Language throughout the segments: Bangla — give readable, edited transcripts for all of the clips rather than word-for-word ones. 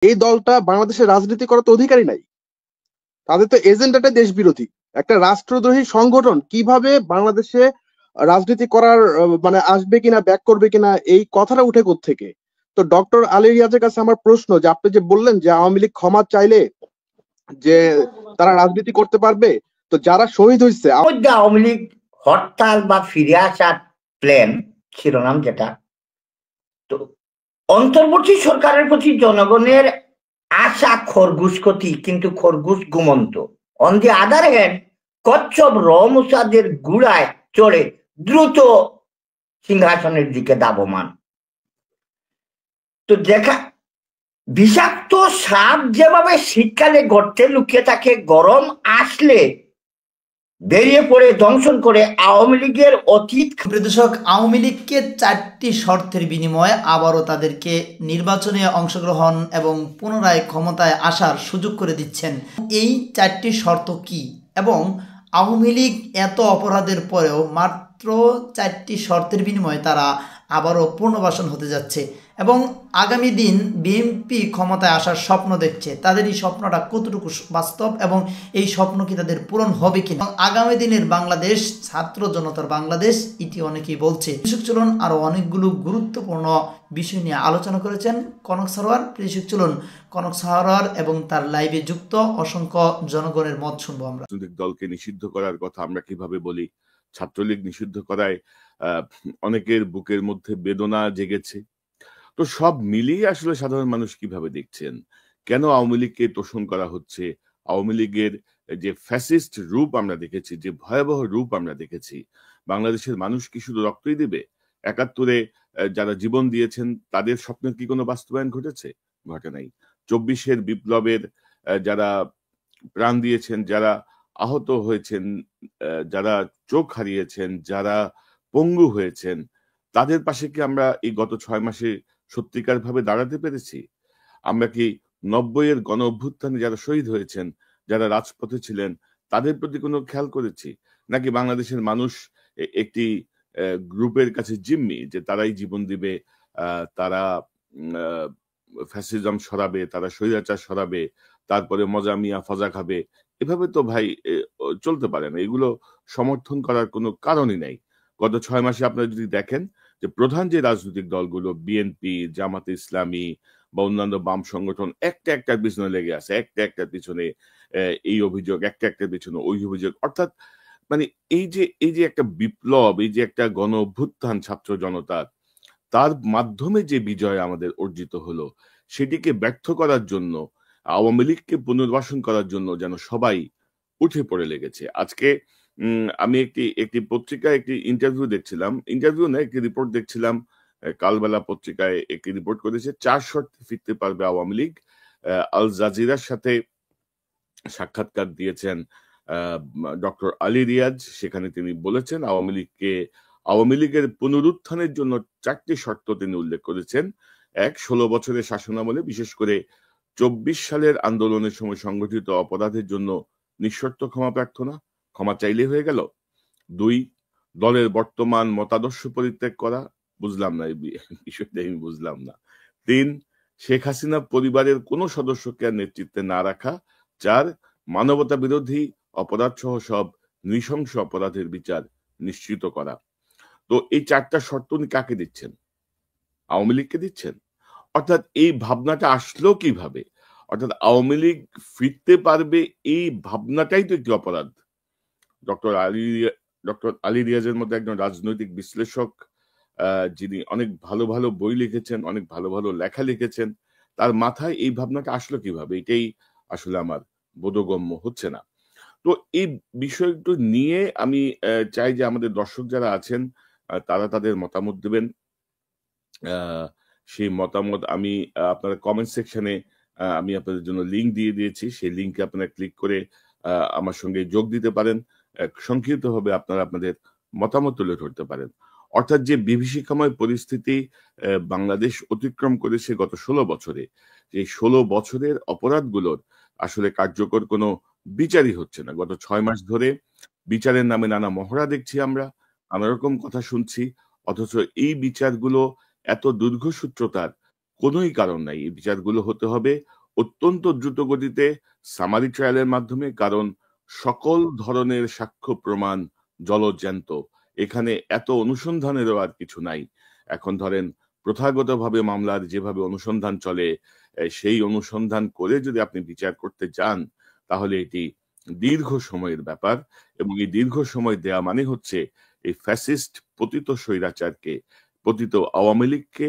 এই দলটা বাংলাদেশের রাজনীতি করার তো অধিকারই নাই। তাদের তো এজেন্ডাটা দেশ বিরোধী। একটা রাষ্ট্রদ্রোহী সংগঠন কিভাবে বাংলাদেশে রাজনীতি করার মানে আসবে কিনা, ব্যাক করবে কিনা, এই কথাটা উঠে কোত্থেকে? তো ডক্টর আলী রিয়াজের কাছে আমার প্রশ্ন, যে আপনি যে বললেন যে আওয়ামী লীগ ক্ষমা চাইলে যে তারা রাজনীতি করতে পারবে, তো যারা শহীদ হয়েছে আওয়ামী লীগ হরতাল বা ফিরে আসার প্ল্যান শিরোনাম যেটা, তো অন্তর্বর্তী সরকারের প্রতি জনগণের আশা খরগোশ কিন্তু খরগোশ ঘুমন্ত। অন দি আদার হ্যান্ড কচ্ছপ রমুসাদের গুড়ায় চড়ে দ্রুত সিংহাসনের দিকে দাবমান। তো দেখা বিষাক্ত সাপ যেভাবে শীতকালে গর্তে লুকিয়ে থাকে, গরম আসলে বেরিয়ে পড়ে দংশন করে আওয়ামী লীগের অতীত। দর্শক, আওয়ামী লীগকে 4টি শর্তের বিনিময়ে আবারও তাদেরকে নির্বাচনে অংশগ্রহণ এবং পুনরায় ক্ষমতায় আসার সুযোগ করে দিচ্ছেন। এই 4টি শর্ত কি, এবং আওয়ামী লীগ এত অপরাধের পরেও মাত্র 4টি শর্তের বিনিময়ে তারা আবারও পুনর্বাসন হতে যাচ্ছে, এবং আগামী দিন বিএনপি ক্ষমতায় আসার স্বপ্ন দেখছে। তাদের এই স্বপ্নটা কতটুকু বাস্তব এবং এই স্বপ্ন কি তাদের পূরণ হবে কিনা, আগামী দিনের বাংলাদেশ, ছাত্র জনতার বাংলাদেশ, এটি অনেকেই বলছে। চলুন আরো অনেকগুলো গুরুত্বপূর্ণ বিষয় নিয়ে আলোচনা করেছেন কনক সারোয়ার। চলুন কনক সারোয়ার এবং তার লাইভে যুক্ত অসংখ্য জনগণের মত শুনবো আমরা। রাজনৈতিক দলকে নিষিদ্ধ করার কথা আমরা কিভাবে বলি, ছাত্রলীগ নিষিদ্ধ করায় অনেকের বুকের মধ্যে বেদনা জেগেছে। তো সব মিলিয়ে আসলে সাধারণ মানুষ কিভাবে দেখছেন, কেন আওয়ামী লীগকে তোষণ করা হচ্ছে, আওয়ামী লীগের যে ফ্যাসিস্ট রূপ আমরা দেখেছি, যে ভয়াবহ রূপ আমরা দেখেছি, বাংলাদেশের মানুষ কি শুধু রক্তই দেবে? ৭১-এ যারা জীবন দিয়েছেন তাদের স্বপ্নের কি কোনো বাস্তবায়ন ঘটেছে? ঘটে নাই। ২৪-এর বিপ্লবের যারা প্রাণ দিয়েছেন, যারা আহত হয়েছেন, যারা চোখ হারিয়েছেন, যারা পঙ্গু হয়েছেন, তাদের পাশে কি আমরা এই গত ৬ মাসে সত্যিকার ভাবে দাঁড়াতে পেরেছি? আমরা কি ৯০-এর গণ অভ্যুত্থানে যারা শহীদ হয়েছেন, যারা রাজপথে ছিলেন, তাদের প্রতি কোনো খেয়াল করেছি? নাকি বাংলাদেশের মানুষ একটি গ্রুপের কাছে জিম্মি, যে তারাই জীবন দিবে, তারা ফ্যাসিজম সরাবে, তারা স্বৈরাচার সরাবে, তারপরে মজা মিয়া ফজা খাবে? এভাবে তো ভাই চলতে পারে না। এগুলো সমর্থন করার কোনো কারণই নাই। গত ৬ মাসে আপনারা যদি দেখেন যে প্রধান যে রাজনৈতিক দলগুলো, বিএনপি, জামাতে ইসলামী বা অন্যান্য বাম সংগঠন, একটার পিছনে লেগে আছে, একটার পিছনে এই অভিযোগ, একটার পিছনে ওই অভিযোগ। অর্থাৎ মানে এই যে একটা বিপ্লব, এই যে একটা গণ অভ্যুত্থান ছাত্র জনতার, তার মাধ্যমে যে বিজয় আমাদের অর্জিত হলো, সেটিকে ব্যর্থ করার জন্য, আওয়ামী লীগকে পুনর্বাসন করার জন্য যেন সবাই উঠে পড়ে লেগেছে। আজকে আমি একটি পত্রিকায় একটি ইন্টারভিউ দেখছিলাম, ইন্টারভিউ না, একটি রিপোর্ট দেখছিলাম। কালবেলা পত্রিকায় একটি রিপোর্ট করেছে, ৪ শর্তে ফিরতে পারবে আওয়ামী লীগ। আল জাজিরার সাথে সাক্ষাৎকার দিয়েছেন ডক্টর আলী রিয়াজ। সেখানে তিনি বলেছেন আওয়ামী লীগের পুনরুত্থানের জন্য ৪টি শর্ত তিনি উল্লেখ করেছেন। ১, ১৬ বছরের শাসনামলে বিশেষ করে ২৪ সালের আন্দোলনের সময় সংগঠিত অপরাধের জন্য নিঃশর্ত ক্ষমা প্রার্থনা, ক্ষমা চাইলে হয়ে গেল। ২, দলের বর্তমান মতাদর্শ পরিত্যাগ করা। বুঝলাম না এই বিষয়টা, আমি বুঝলাম না। ৩, শেখ হাসিনা পরিবারের কোনো সদস্যকে আর নেতৃত্বে না রাখা। ৪, মানবতা বিরোধী অপরাধ সহ সব নৃশংস অপরাধের বিচার নিশ্চিত করা। তো এই ৪টা শর্ত উনি কাকে দিচ্ছেন? আওয়ামী লীগকে দিচ্ছেন। অর্থাৎ এই ভাবনাটা আসলো কিভাবে? অর্থাৎ আওয়ামী লীগ ফিরতে পারবে, এই ভাবনাটাই তো একটি অপরাধ। ডক্টর আলী রিয়াজের মধ্যে একজন রাজনৈতিক বিশ্লেষক, যিনি অনেক ভালো ভালো বই লিখেছেন, অনেক ভালো ভালো লেখা লিখেছেন, তার মাথায় এই ভাবনাটা আসলো কিভাবে? এটাই আসলে আমার বোধগম্য হচ্ছে না। তো এই বিষয়টা নিয়ে আমি চাই যে আমাদের দর্শক যারা আছেন তারা তাদের মতামত দেবেন। সেই মতামত আমি আপনারা কমেন্ট সেকশনে আমি আপনাদের জন্য লিঙ্ক দিয়ে দিয়েছি। সেই লিঙ্কে আপনারা ক্লিক করে আমার সঙ্গে যোগ দিতে পারেন। সংক্ষিপ্তভাবে আপনারা আপনাদের মতামত তুলে ধরতে পারেন। অর্থাৎ যে বিভীষিকাময় পরিস্থিতি বাংলাদেশ অতিক্রম করেছে গত ১৬ বছরে, এই ১৬ বছরের অপরাধগুলোর আসলে কার্যকর কোনো বিচারই হচ্ছে না। গত ৬ মাস ধরে বিচারের নামে নানা মহড়া দেখছি আমরা, নানা রকম কথা শুনছি, অথচ এই বিচারগুলো এত দীর্ঘসূত্রতার, কোনোই কারণ নাই। এই বিচারগুলো হতে হবে অত্যন্ত দ্রুত গতিতে সামারি ট্রায়ালের মাধ্যমে, কারণ সকল ধরনের সাক্ষ্য প্রমাণ জলজ্যান্ত। এখানে এত অনুসন্ধানেরও আর কিছু নাই। এখন ধরেন প্রথাগতভাবে মামলার যেভাবে অনুসন্ধান চলে, সেই অনুসন্ধান করে যদি আপনি বিচার করতে যান তাহলে এটি দীর্ঘ সময়ের ব্যাপার, এবং এই দীর্ঘ সময় দেয়া মানে হচ্ছে এই ফ্যাসিস্ট পতিত স্বৈরাচারকে, পতিত আওয়ামী লীগকে,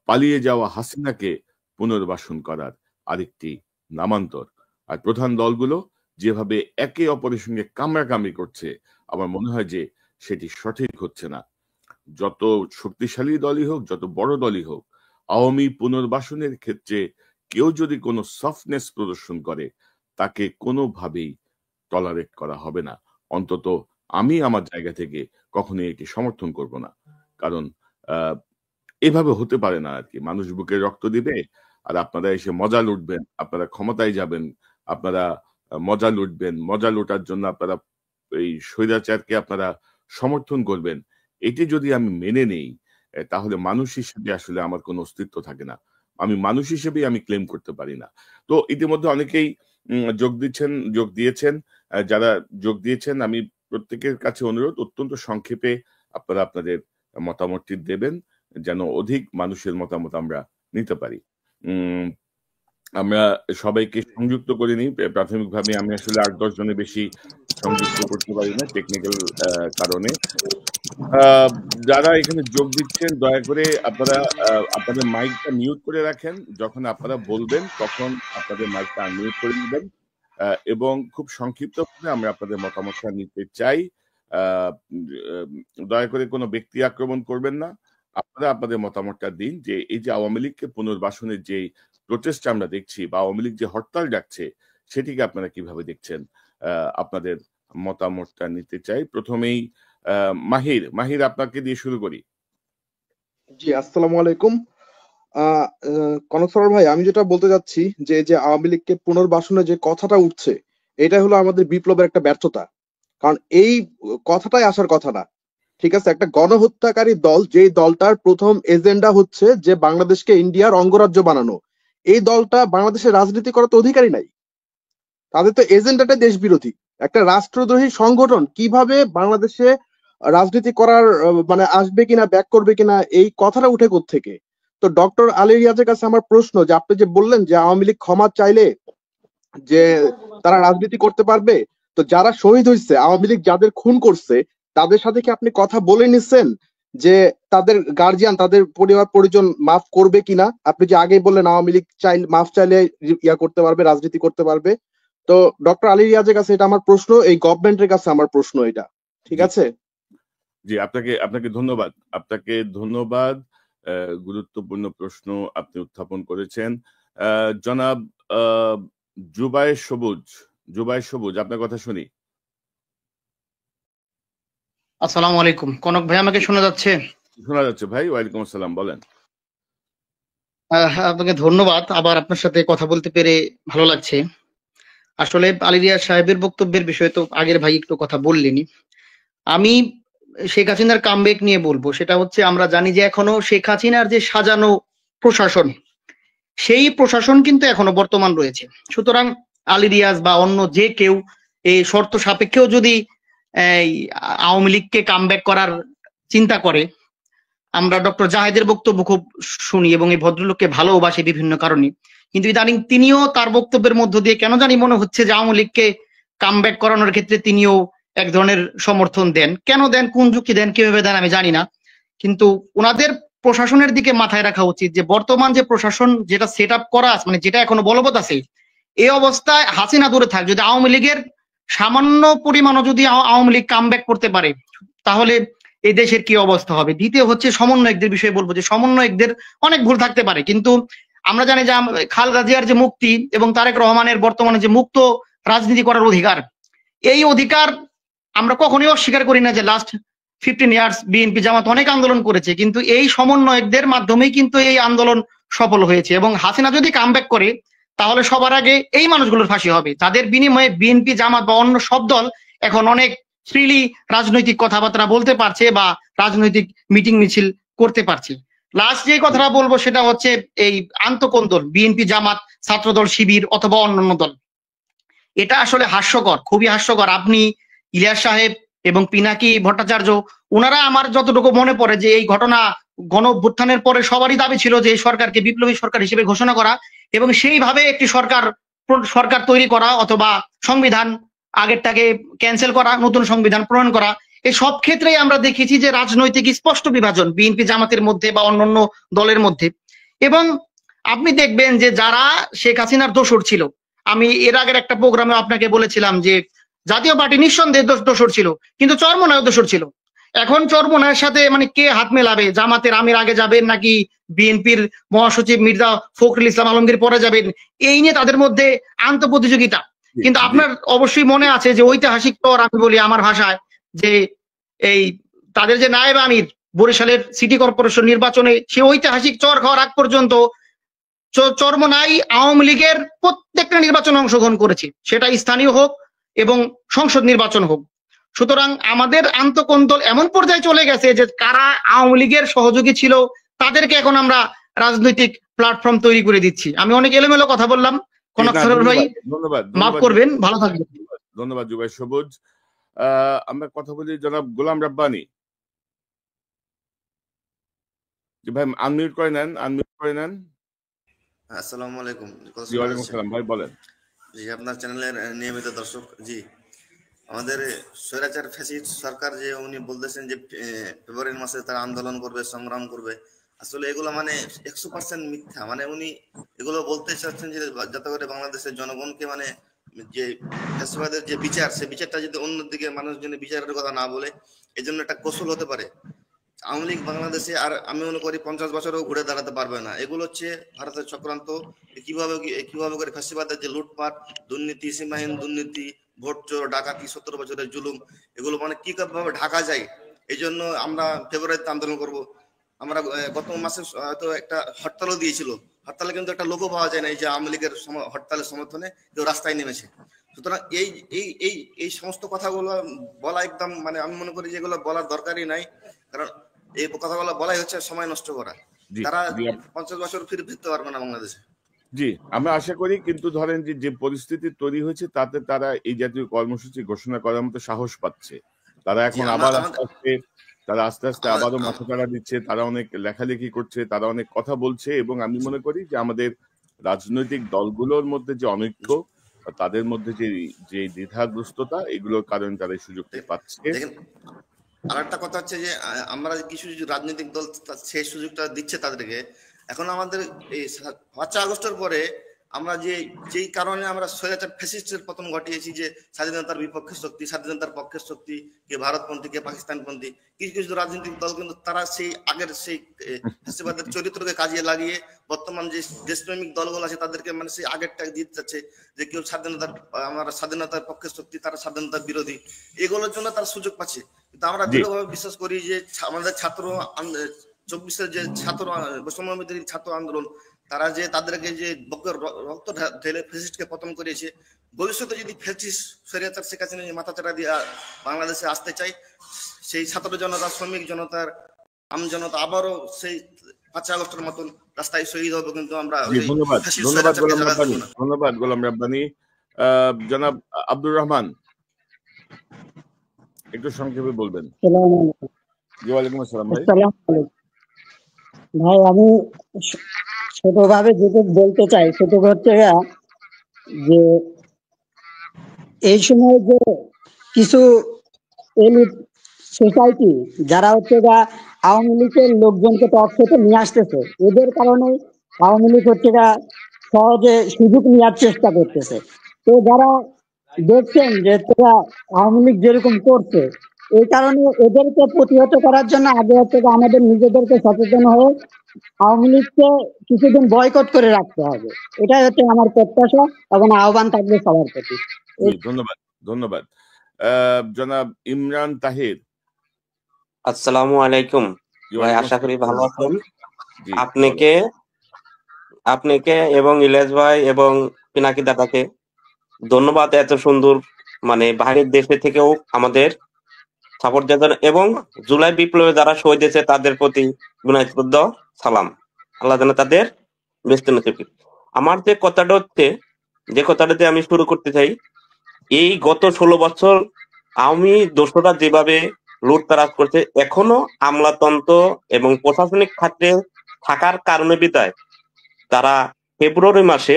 পালিয়ে যাওয়া হাসিনাকে পুনর্বাসন করার আরেকটি নামান্তর। আর প্রধান দলগুলো যেভাবে একে অপরের সঙ্গে কামড়াকামড়ি করছে, আমার মনে হয় যে সেটি সঠিক হচ্ছে না। যত শক্তিশালী দলই হোক, যত বড় দলই হোক, আওয়ামী পুনর্বাসনের ক্ষেত্রে কেউ যদি কোনো সফটনেস প্রদর্শন করে তাকে কোনোভাবেই টলারেট করা হবে না। অন্তত আমি আমার জায়গা থেকে কখনোই এটি সমর্থন করব না, কারণ এভাবে হতে পারে না আর কি। মানুষ বুকে রক্ত দিবে আর আপনারা এসে মজা লুটবেন, আপনারা ক্ষমতায় যাবেন, আপনারা মজা লুটবেন, মজা লুটার জন্য আপনারা এই স্বৈরাচারকে আপনারা সমর্থন করবেন। এটি যদি আমি মেনে নেই তাহলে মানুষ হিসেবে আসলে আমার কোনো অস্তিত্ব থাকে না। আমি মানুষ হিসেবেই আমি ক্লেম করতে পারি না। তো ইতিমধ্যে অনেকেই যোগ দিয়েছেন। যারা যোগ দিয়েছেন আমি প্রত্যেকের কাছে অনুরোধ, অত্যন্ত সংক্ষেপে আপনারা আপনাদের মতামতটি দেবেন যেন অধিক মানুষের মতামত আমরা নিতে পারি। আমরা সবাইকে সংযুক্ত করে নিই। প্রাথমিকভাবে আমি আসলে 8-10 জনের বেশি সংযুক্ত করতে পারি না টেকনিক্যাল কারণে। যারা এখানে যোগ দিচ্ছেন দয়া করে আপনারা আপনাদের মাইকটা মিউট করে রাখেন। যখন আপনারা বলবেন তখন আপনাদের মাইকটা আনমিউট করে নেবেন, এবং খুব সংক্ষিপ্তভাবে আমরা আপনাদের মতামতটা নিতে চাই। দয়া করে কোনো ব্যক্তি আক্রমণ করবেন না। আপনারা আপনাদের মতামতটা দিন যে এই যে আওয়ামী লীগকে পুনর্বাসনের যে প্রচেষ্টা আমরা দেখছি বা আওয়ামী লীগ যে হরতাল ডাকছে সেটিকে আপনারা কিভাবে দেখছেন, আপনাদের মতামতটা নিতে চাই। প্রথমেই মাহির আপনাকে দিয়ে শুরু করি। জি, আসসালামু আলাইকুম। কনক সরোয়ার ভাই, আমি যেটা বলতে যাচ্ছি যে আওয়ামী লীগকে পুনর্বাসনের যে কথাটা উঠছে, এটা হলো আমাদের বিপ্লবের একটা ব্যর্থতা। কারণ এই কথাটাই আসার কথা না। ঠিক আছে, একটা গণহত্যাকারী দল, যেই দলটার প্রথম এজেন্ডা হচ্ছে যে বাংলাদেশকে ইন্ডিয়ার অঙ্গরাজ্য বানানো, এই দলটা বাংলাদেশের রাজনীতি করার তো অধিকারই নাই। তাদের তো এজেন্ডাটা দেশ বিরোধী। একটা রাষ্ট্রদ্রোহী সংগঠন কিভাবে বাংলাদেশে রাজনীতি করার মানে আসবে কিনা, ব্যাক করবে কিনা, এই কথাটা উঠে কোত্থেকে? তো ডক্টর আলী রিয়াজের কাছে আমার প্রশ্ন, যে আপনি যে বললেন যে আওয়ামী লীগ ক্ষমা চাইলে যে তারা রাজনীতি করতে পারবে, তো যারা শহীদ হয়েছে, আওয়ামী লীগ যাদের খুন করছে, তাদের সাথে কি আপনি কথা বলে নিচ্ছেন যে তাদের গার্জিয়ান, তাদের পরিবার পরিজন মাফ করবে কিনা? আপনি যে আগেই বললেন আওয়ামী লীগ মাফ চাইলে ইয়া করতে পারবে, রাজনীতি করতে পারবে। তো ডক্টর আলী রিয়াজের কাছে এটা আমার প্রশ্ন, এই গভর্নমেন্টের কাছে আমার প্রশ্ন এটা। ঠিক আছে? জি, আপনাকে ধন্যবাদ। আপনাকে ধন্যবাদ। গুরুত্বপূর্ণ প্রশ্ন আপনি উত্থাপন করেছেন। জনাব জুবায়ের সবুজ, আপনার কথা শুনি। আসসালামু আলাইকুম। কনক ভাই, আমাকে শোনা যাচ্ছে? শোনা যাচ্ছে ভাই। ওয়ালাইকুম আসসালাম, বলেন। আপনাকে ধন্যবাদ। আবার আপনার সাথে কথা বলতে পেরে ভালো লাগছে। আসলে আলী রিয়াজ সাহেবের বক্তব্যের বিষয়ে তো আগের ভাই একটু কথা বললেনই। আমি শেখ হাসিনার কামব্যাক নিয়ে বলবো। সেটা হচ্ছে, আমরা জানি যে এখনো শেখ হাসিনার যে সাজানো প্রশাসন, সেই প্রশাসন কিন্তু এখনো বর্তমান রয়েছে। সুতরাং আলী রিয়াজ বা অন্য যে কেউ এই শর্ত সাপেক্ষেও যদি আওয়ামী লীগকে কামব্যাক করার চিন্তা করে, আমরা ডক্টর জাহেদের বক্তব্য খুব শুনি এবং এই ভদ্রলোককে ভালোবাসি বিভিন্ন কারণে, কিন্তু ইদানিং তিনিও তার বক্তব্যের মধ্য দিয়ে কেন জানি মনে হচ্ছে যে আওয়ামী লীগকে কামব্যাক করানোর ক্ষেত্রে তিনিও এক ধরনের সমর্থন দেন। কেন দেন, কোন যুক্তি দেন, কিভাবে দেন আমি জানি না, কিন্তু ওনাদের প্রশাসনের দিকে মাথায় রাখা উচিত যে বর্তমান যে প্রশাসন যেটা সেট আপ করা আছে, মানে যেটা এখনো বলবৎ আছে, এই অবস্থায় হাসিনা দূরে থাক। যদি আওয়ামী লীগের সামান্য পরিমাণও যদি আওয়ামী লীগ কামব্যাক করতে পারে, তাহলে এই দেশের কি অবস্থা হবে। দ্বিতীয় হচ্ছে সমন্বয়কদের বিষয়ে বলবো যে সমন্বয়কদের অনেক ভুল থাকতে পারে, কিন্তু আমরা জানি যে খালেদা জিয়ার যে মুক্তি এবং তারেক রহমানের বর্তমানে যে মুক্ত রাজনীতি করার অধিকার, এই অধিকার আমরা কখনোই অস্বীকার করি না যে লাস্ট 15 ইয়ার্স বিএনপি জামাত অনেক আন্দোলন করেছে, কিন্তু এই সমন্বয়কদের মাধ্যমেই কিন্তু এই আন্দোলন সফল হয়েছে। এবং হাসিনা যদি কামব্যাক করে, তাহলে সবার আগে এই মানুষগুলোর ফাঁসি হবে, যাদের বিনিময়ে বিএনপি জামাত বা অন্য সব দল এখন অনেক ফ্রিলি রাজনৈতিক কথাবার্তা বলতে পারছে বা রাজনৈতিক মিটিং মিছিল করতে পারছে। লাস্ট যে কথাটা বলবো সেটা হচ্ছে এই আন্তঃকোণ দল, বিএনপি, জামাত, ছাত্রদল, শিবির অথবা অন্যান্য দল, এটা আসলে হাস্যকর, খুবই হাস্যকর। আপনি, ইলিয়াস সাহেব এবং পিনাকি ভট্টাচার্য, ওনারা আমার যতটুকু মনে পড়ে যে এই ঘটনা গণ অভ্যুত্থানের পরে সবারই দাবি ছিল যে এই সরকারকে বিপ্লবী সরকার হিসেবে ঘোষণা করা এবং সেইভাবে একটি সরকার তৈরি করা অথবা সংবিধান আগেরটাকে ক্যান্সেল করা, নতুন সংবিধান প্রণয়ন করা। এই সব ক্ষেত্রেই আমরা দেখেছি যে রাজনৈতিক স্পষ্ট বিভাজন বিএনপি জামাতের মধ্যে বা অন্যান্য দলের মধ্যে। এবং আপনি দেখবেন যে যারা শেখ হাসিনার দোসর ছিল, আমি এর আগের একটা প্রোগ্রামে আপনাকে বলেছিলাম যে জাতীয় পার্টি নিঃসন্দেহে দোসর ছিল, কিন্তু চরমোনাইও দোসর ছিল। এখন চরমোনাইয়ের সাথে মানে কে হাত মেলাবে? জামাতের আমির আগে যাবেন নাকি বিএনপির মহাসচিব মির্জা ফখরুল ইসলাম আলমগীর পরে যাবেন, এই নিয়ে তাদের মধ্যে আন্তঃপ্রতিযোগিতা। কিন্তু আপনার অবশ্যই মনে আছে যে ঐতিহাসিক চর, আমি বলি আমার ভাষায়, যে এই তাদের যে নায়েব আমির বরিশালের সিটি কর্পোরেশন নির্বাচনে সে ঐতিহাসিক চর খাওয়ার আগ পর্যন্ত চরমোনাই আওয়ামী লীগের প্রত্যেকটা নির্বাচনে অংশগ্রহণ করেছে, সেটা স্থানীয় হোক এবং সংসদ নির্বাচন হোক। সুতরাং আমাদের আন্তঃকোণ দল এমন পর্যায়ে চলে গেছে যে কারা আওয়ামী লীগের সহযোগী ছিল তাদেরকে এখন আমরা রাজনৈতিক প্ল্যাটফর্ম তৈরি করে দিচ্ছি। আমি অনেক এলোমেলো কথা বললাম, কনক সরোর ভাই মাফ করবেন, ভালো থাকবেন। ধন্যবাদ জুবাই সবুজ। আমরা কথা বলি জনাব গোলাম রাব্বানী। ভাই আনমিউট করে নেন, আনমিউট করে নেন। আসসালামু আলাইকুম। ওয়ালাইকুম আসসালাম ভাই, বলেন। জি, আপনার চ্যানেলের নিয়মিত দর্শক। জি, আমাদের স্বৈরাচার ফ্যাসিস্ট সরকার যে উনি বলতেছেন যে ফেব্রুয়ারি মাসে তারা আন্দোলন করবে, সংগ্রাম করবে, আসলে এগুলো মানে 100% মিথ্যা। মানে উনি এগুলো বলতে চাচ্ছেন যে যাতে করে বাংলাদেশের জনগণকে মানে যে ফ্যাসিবাদের যে বিচার, সে বিচারটা যদি অন্যদিকে মানুষজনের বিচারের কথা না বলে, এই জন্য একটা কৌশল হতে পারে। আওয়ামী লীগ বাংলাদেশে আর আমি মনে করি 50 বছরেও ঘুরে দাঁড়াতে পারবে না। এগুলো হচ্ছে ভারতের চক্রান্ত। কিভাবে করে ফ্যাসিবাদের যে লুটপাট, দুর্নীতি, সীমাহীন দুর্নীতি, ভোট চোর, ডাকাতি, 17 বছরের জুলুম, এগুলো মানে কি ভাবে ঢাকা যায়। এই জন্য আমরা ফেব্রুয়ারিতে আন্দোলন করব। আমরা গত মাসে হয়তো একটা হরতালও দিয়েছিল, হরতালে কিন্তু একটা লোকও পাওয়া যায় না এই যে আওয়ামী লীগের হরতালের সমর্থনে কেউ রাস্তায় নেমেছে। সুতরাং এই এই এই এই সমস্ত কথাগুলো বলা একদম মানে আমি মনে করি যে এগুলো বলার দরকারই নাই, কারণ এই কথাগুলো বলাই হচ্ছে সময় নষ্ট করা। তারা 50 বছর ফিরতে পারবে না বাংলাদেশে। জি, আমরা আশা করি, কিন্তু ধরেন যে পরিস্থিতি তৈরি হয়েছে তাতে তারা এই জাতীয় কর্মসূচি ঘোষণা করার মতো সাহস পাচ্ছে। তারা এখন আবার আস্তে আস্তে আবারও মাথা চাড়া দিচ্ছে, তারা অনেক লেখালেখি করছে, তারা অনেক কথা বলছে, এবং আমি মনে করি যে আমাদের রাজনৈতিক দলগুলোর মধ্যে যে অনৈক্য, তাদের মধ্যে যে দ্বিধাগ্রস্ততা, এগুলোর কারণে তারা এই সুযোগটা পাচ্ছে। আর একটা কথা হচ্ছে যে আমরা কিছু রাজনৈতিক দল সেই সুযোগটা দিচ্ছে তাদেরকে। এখন আমাদের এই 5 আগস্টের পরে আমরা যেই কারণে আমরা স্বৈরাচার ফ্যাসিস্টের পতন ঘটিয়েছি, যে স্বাধীনতার বিপক্ষে শক্তি, স্বাধীনতার পক্ষের শক্তি, কে ভারতপন্থী, কে পাকিস্তানপন্থী, কিছু কিছু রাজনৈতিক দল কিন্তু তারা সেই আগের সেই ফ্যাসিবাদের চরিত্রকে কাজে লাগিয়ে বর্তমান যে দেশপ্রেমিক দলগুলো আছে তাদেরকে মানে সেই আগেরটা দিতে চাচ্ছে যে কেউ আমরা স্বাধীনতার পক্ষের শক্তি, তারা স্বাধীনতার বিরোধী, এগুলোর জন্য তারা সুযোগ পাচ্ছে। কিন্তু আমরা দৃঢ়ভাবে বিশ্বাস করি যে আমাদের 24-এর যে বৈষম্যবিরোধী ছাত্র আন্দোলন, তারা যে তাদেরকে যে বকের রক্ত ঢেলে ফ্যাসিস্টকে পতন করেছে, ভবিষ্যতে যদি ফ্যাসিস্ট স্বৈরাচার শেখ হাসিনা মাথাচাড়া দিয়ে বাংলাদেশে আসতে চাই, সেই ছাত্র জনতা, শ্রমিক জনতার, আম জনতা আবারও সেই 5 আগস্টের মতন রাস্তায় শহীদ হবে। কিন্তু আমরা ধন্যবাদ গোলাম রাব্বানী। জনাব আব্দুর রহমান, একটু সংক্ষেপে বলবেন। ওয়ালাইকুম আসসালাম ভাই। ভাই আমি ছোটভাবে যেটা বলতে চাই সেটা হচ্ছে যে এই সময় যে কিছু এলিট সোসাইটি যারা হচ্ছে আওয়ামী লীগের লোকজনকে টকশোতে নিয়ে আসতেছে, এদের কারণে আওয়ামী লীগ হচ্ছে সহজে সুযোগ নেওয়ার চেষ্টা করতেছে। তো যারা দেখছেন যে তারা আওয়ামী লীগ যেরকম করছে, এই কারণে এদেরকে প্রতিহত করার জন্য আগে হচ্ছে আমাদের নিজেদেরকে সচেতন হয়ে আওয়ামী লীগকে কিছুদিন বয়কট করে রাখতে হবে। এটাই হচ্ছে আমার প্রত্যাশা এবং আহ্বান থাকবে সবার প্রতি। ধন্যবাদ। জনাব ইমরান তাহির। আসসালামু আলাইকুম ভাই, আশা করি ভালো আছেন। আপনাকে এবং ইলিয়াস ভাই এবং পিনাকি দাদাকে ধন্যবাদ। এত সুন্দর মানে বাইরের দেশে থেকেও আমাদের সাপোর্ট দেওয়ার জন্য, এবং জুলাই বিপ্লবে যারা শহীদ হয়েছে তাদের প্রতি গুণাশ্রদ্ধ সালাম। আল্লাহ যেন তাদের বেস্ত নসিব। আমার যে কথাটা হচ্ছে, যে কথাটাতে আমি শুরু করতে চাই, এই গত 16 বছর আওয়ামী দোসররা যেভাবে লুটতরাজ করছে, এখনো আমলাতন্ত্র এবং প্রশাসনিক খাতে থাকার কারণে বিদায় তারা ফেব্রুয়ারি মাসে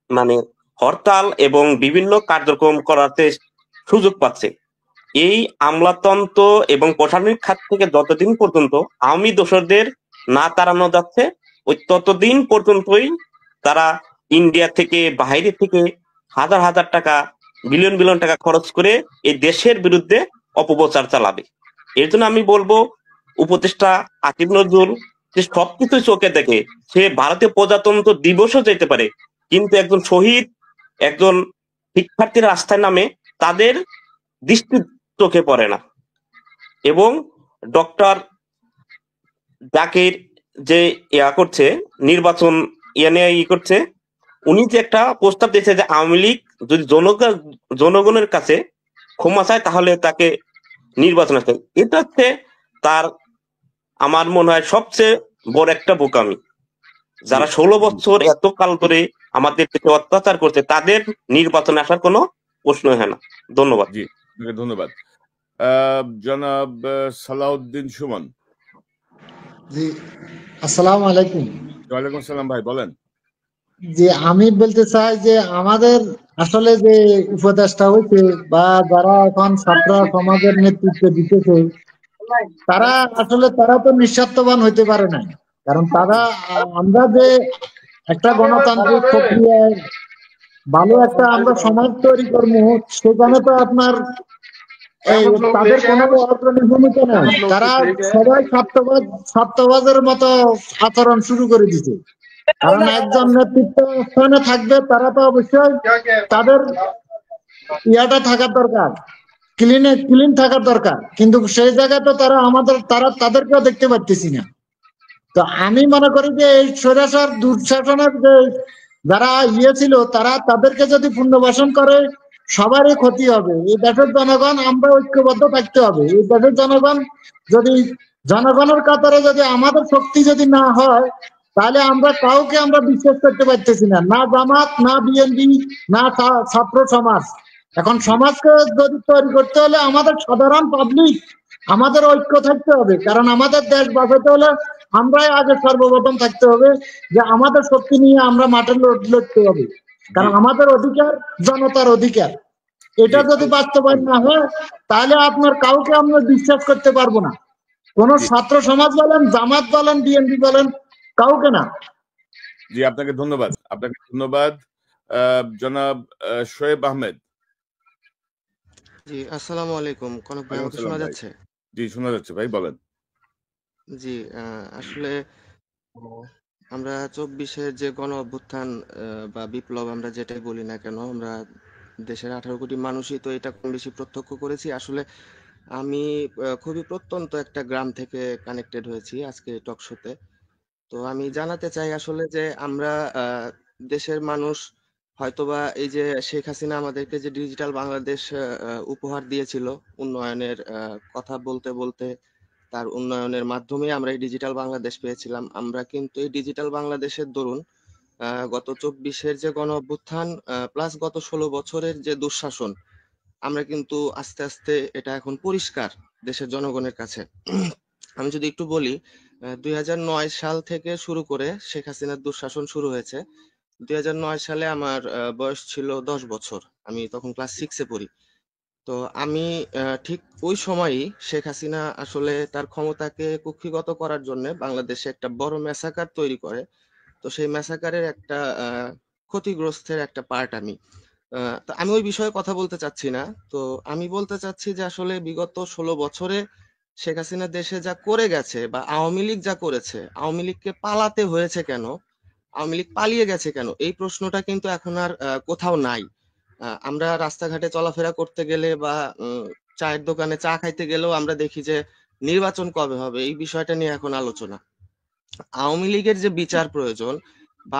মানে হরতাল এবং বিভিন্ন কার্যক্রম করাতে সুযোগ পাচ্ছে। এই আমলাতন্ত্র এবং প্রশাসনিক খাত থেকে যতদিন পর্যন্ত আওয়ামী দোসরদের না তাড়ানো যাচ্ছে, ওই ততদিন পর্যন্তই তারা ইন্ডিয়া থেকে বাইরে থেকে হাজার হাজার টাকা, বিলিয়ন বিলিয়ন টাকা খরচ করে এই দেশের বিরুদ্ধে অপপ্রচার চালাবে। এর জন্য আমি বলবো, উপদেষ্টা আসিফ নজরুল যে সবকিছু চোখে দেখে, সে ভারতীয় প্রজাতন্ত্র দিবসও যেতে পারে, কিন্তু একজন শহীদ, একজন শিক্ষার্থীর রাস্তায় নামে তাদের দৃষ্টি চোখে পড়ে না। এবং ডক্টর জাকির যে করছে নির্বাচন নিয়ে করছে, উনি যে একটা প্রস্তাব দিয়েছে যে আওয়ামী লীগ যদি জনগণের কাছে ক্ষমা চায় তাহলে তাকে নির্বাচন আসতে, এটা হচ্ছে তার আমার মনে হয় সবচেয়ে বড় একটা বোকামি। যারা 16 বছর এত কাল ধরে আমাদের অত্যাচার করছে তাদের নির্বাচনে আসার কোনো প্রশ্ন হয় না। ধন্যবাদ। জি, ধন্যবাদ। জনাব সালাউদ্দিন সুমন। জি, আসসালামু আলাইকুম। ওয়ালাইকুম আসসালাম ভাই, বলেন। যে আমি বলতে চাই যে আমাদের আসলে যে উপদেশটা হয়েছে বা যারা এখন ছাত্র সমাজের নেতৃত্ব দিতেছে, তারা তো নিঃস্বার্থবান হইতে পারে না। কারণ আমরা যে একটা গণতান্ত্রিক প্রক্রিয়ায় ভালো একটা আমরা সমাজ তৈরি করবো, সেখানে তো আপনার তাদের কোনো অগ্রণী ভূমিকা নেই। তারা সবাই স্বার্থবাজের মতো আচরণ শুরু করে দিচ্ছে। কারণ একজন নেতৃত্ব স্থানে থাকবে, তারা তো অবশ্যই তাদের ইয়াটা থাকার দরকার, ক্লিন থাকার দরকার, কিন্তু সেই জায়গায় তো তাদেরকেও দেখতে পাচ্ছি না। তো আমি মনে করি যে এই স্বৈরাচার দুঃশাসনের যে যারা ছিল, তাদেরকে যদি পুনর্বাসন করে সবারই ক্ষতি হবে। এই দেশের জনগণ আমরা ঐক্যবদ্ধ থাকতে হবে। এই দেশের জনগণ যদি জনগণের কাতারে যদি আমাদের শক্তি যদি না হয়, তাহলে কাউকে আমরা বিশ্বাস করতে পারতেছি না, না জামাত, না বিএনপি, না ছাত্র সমাজ। এখন সমাজকে যদি তৈরি করতে হলে আমাদের সাধারণ পাবলিক, আমাদের ঐক্য থাকতে হবে। কারণ আমাদের দেশ বাঁচাতে হলে আমরাই আগে সর্বপ্রথম থাকতে হবে, যে আমাদের শক্তি নিয়ে আমরা মাঠে লড়তে হবে। কারণ আমাদের অধিকার জনতার অধিকার। এটা যদি বাস্তবায়ন না হয়, তাহলে আপনার কাউকে আমরা বিশ্বাস করতে পারবো না। কোন ছাত্র সমাজ বলেন, জামাত বলেন, বিএনপি বলেন, কাউকে না। জি, আপনাকে ধন্যবাদ। আপনাকে ধন্যবাদ। জনাব শোয়েব আহমেদ। জি, আসসালামু আলাইকুম। কনক ভাই, আমাকে শোনা যাচ্ছে? জি, শোনা যাচ্ছে ভাই, বলেন। জি, আসলে আমরা 24-এর যে গণ অভ্যুত্থান বা বিপ্লব আমরা যেটাই বলি না কেন, আমরা দেশের 18 কোটি মানুষই তো এটা কম বেশি প্রত্যক্ষ করেছি। আসলে আমি খুবই প্রত্যন্ত একটা গ্রাম থেকে কানেক্টেড হয়েছি আজকে টক শোতে। তো আমি জানাতে চাই আসলে যে আমরা দেশের মানুষ হয়তোবা এই যে শেখ হাসিনা আমাদেরকে যে ডিজিটাল বাংলাদেশ উপহার দিয়েছিল, উন্নয়নের কথা বলতে বলতে তার উন্নয়নের মাধ্যমে আমরা এই ডিজিটাল বাংলাদেশ পেয়েছিলাম। আমরা কিন্তু এই ডিজিটাল বাংলাদেশের দরুন গত 24-এর যে গণ অভ্যুত্থান প্লাস গত 16 বছরের যে দুঃশাসন, আমরা কিন্তু আস্তে আস্তে এটা এখন পরিষ্কার দেশের জনগণের কাছে। আমি যদি একটু বলি, 2009 সাল থেকে শুরু করে শেখ হাসিনার দুঃশাসন শুরু হয়েছে। 2009 সালে আমার বয়স ছিল 10 বছর, আমি তখন ক্লাস 6-এ পড়ি। তো আমি ঠিক ওই সময়ই শেখ হাসিনা আসলে তার ক্ষমতাকে কুক্ষিগত করার জন্য বাংলাদেশে একটা বড় ম্যাসাকার তৈরি করে। তো সেই ম্যাসাকারের একটা ক্ষতিগ্রস্তের একটা পার্ট আমি। তো আমি ওই বিষয়ে কথা বলতে চাচ্ছি না। তো আমি বলতে চাচ্ছি যে আসলে বিগত 16 বছরে শেখ হাসিনা দেশে যা করে গেছে বা আওয়ামী লীগ যা করেছে, আওয়ামী লীগকে পালাতে হয়েছে কেন, আওয়ামী লীগ পালিয়ে গেছে কেন, এই প্রশ্নটা কিন্তু এখন আর কোথাও নাই। আমরা রাস্তাঘাটে চলাফেরা করতে গেলে বা চায়ের দোকানে চা খাইতে গেলেও আমরা দেখি যে নির্বাচন কবে হবে, এই বিষয়টা নিয়ে এখন আলোচনা। আওয়ামী লীগের যে বিচার প্রয়োজন বা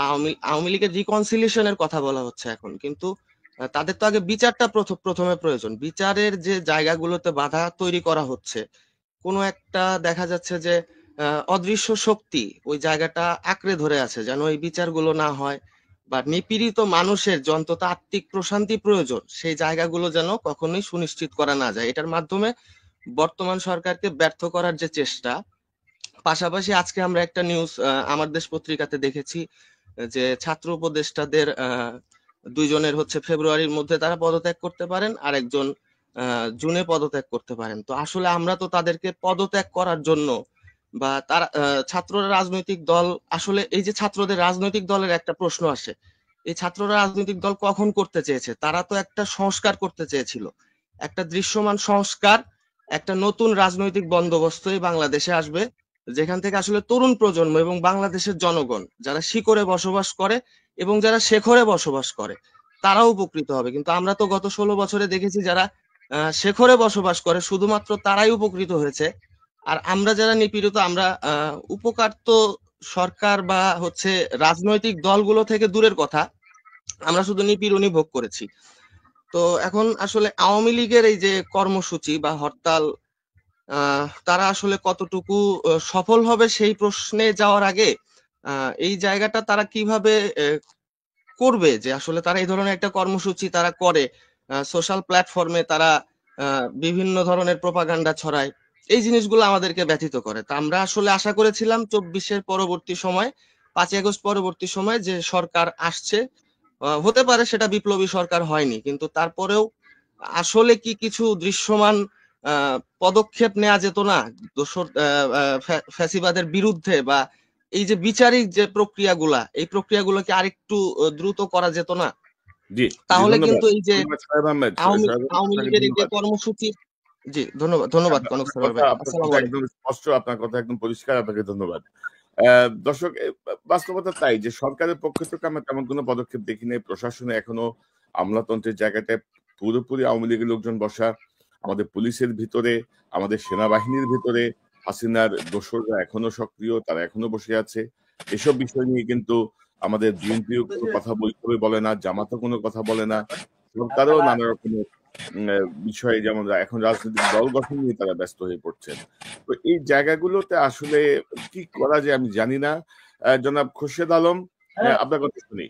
আওয়ামী লীগের রিকনসিলিয়েশনের কথা বলা হচ্ছে এখন, কিন্তু তাদের তো আগে বিচারটা প্রথমে প্রয়োজন। বিচারের যে জায়গাগুলোতে বাধা তৈরি করা হচ্ছে, কোনো একটা দেখা যাচ্ছে যে অদৃশ্য শক্তি ওই জায়গাটা আঁকড়ে ধরে আছে যেন এই বিচারগুলো না হয়, বা নিপীড়িত মানুষের যে অন্তত আত্মিক প্রশান্তি প্রয়োজন সেই জায়গাগুলো যেন কখনোই সুনিশ্চিত করা না যায়। এটার মাধ্যমে বর্তমান সরকারকে ব্যর্থ করার যে চেষ্টা। পাশাপাশি আজকে আমরা একটা নিউজ আমার দেশ পত্রিকাতে দেখেছি যে ছাত্র উপদেষ্টাদের দুইজনের হচ্ছে ফেব্রুয়ারির মধ্যে তারা পদত্যাগ করতে পারেন, আর একজন জুনে পদত্যাগ করতে পারেন। তো আসলে আমরা তো তাদেরকে পদত্যাগ করার জন্য বা তারা ছাত্ররা রাজনৈতিক দল, আসলে এই যে ছাত্রদের রাজনৈতিক দলের একটা প্রশ্ন আসে, এই ছাত্ররা রাজনৈতিক দল কখন করতে চেয়েছে? তারা তো একটা সংস্কার করতে চেয়েছিল, একটা দৃশ্যমান সংস্কার, একটা নতুন রাজনৈতিক বন্দোবস্ত এই বাংলাদেশে আসবে, যেখান থেকে আসলে তরুণ প্রজন্ম এবং বাংলাদেশের জনগণ যারা শিকড়ে বসবাস করে এবং যারা শেখরে বসবাস করে তারাও উপকৃত হবে। কিন্তু আমরা তো গত 16 বছরে দেখেছি যারা শেখরে বসবাস করে শুধুমাত্র তারাই উপকৃত হয়েছে, আর আমরা যারা নিপীড়িত আমরা উপকার তো সরকার বা হচ্ছে রাজনৈতিক দলগুলো থেকে দূরের কথা, আমরা শুধু নিপীড়নই ভোগ করেছি। তো এখন আসলে আওয়ামী লীগের এই যে কর্মসূচি বা হরতাল, তারা আসলে কতটুকু সফল হবে সেই প্রশ্নে যাওয়ার আগে এই জায়গাটা তারা কিভাবে করবে, যে আসলে তারা এই ধরনের একটা কর্মসূচি তারা করে সোশ্যাল প্ল্যাটফর্মে তারা বিভিন্ন ধরনের প্রোপাগান্ডা ছড়ায়, এই জিনিসগুলো আমাদেরকে ব্যথিত করে। তা আমরা আসলে আশা করেছিলাম 24-এর পরবর্তী সময়, 5ই আগস্ট পরবর্তী সময় যে সরকার আসছে, হতে পারে সেটা বিপ্লবী সরকার হয়নি, কিন্তু তারপরেও আসলে কি কিছু দৃশ্যমান পদক্ষেপ নেওয়া যেত না দোসর ফ্যাসিবাদের বিরুদ্ধে, বা এই যে বিচারিক যে প্রক্রিয়াগুলা, এই প্রক্রিয়াগুলোকে আরেকটু দ্রুত করা যেত না? জি, তাহলে ধন্যবাদ। কিন্তু এই যে ধন্যবাদ সাহেব আহমেদ। আওয়ামী আপনাকে লীগের এই যে ধন্যবাদ। কর্মসূচি, জি ধন্যবাদ কনক আপনার সারোয়ার কথা ভাই, আপনার আসসালামু কথা আলাইকুম। একদম স্পষ্ট, আপনার কথা একদম পরিষ্কার, আপনাকে ধন্যবাদ। দর্শক, বাস্তবতা তাই যে সরকারের পক্ষ থেকে আমরা তেমন কোনো পদক্ষেপ দেখি নাই। প্রশাসনে এখনো আমলাতন্ত্রের জায়গাটায় পুরোপুরি আওয়ামী লীগের লোকজন বসা। আমাদের পুলিশের ভিতরে, আমাদের সেনাবাহিনীর ভিতরে হাসিনার দোসররা এখনো সক্রিয়, তারা এখনো বসে আছে। এসব বিষয় নিয়ে কিন্তু আমাদের বিএনপিও কোনো কথা বলে না, জামাতও কোনো কথা বলে না। সরকারও নানা রকমের বিষয়ে, যেমন এখন রাজনৈতিক দল গঠন নিয়ে তারা ব্যস্ত হয়ে পড়ছেন। তো এই জায়গাগুলোতে আসলে কি করা যায় আমি জানি না। জনাব খোরশেদ আলম, আপনার কথা শুনি।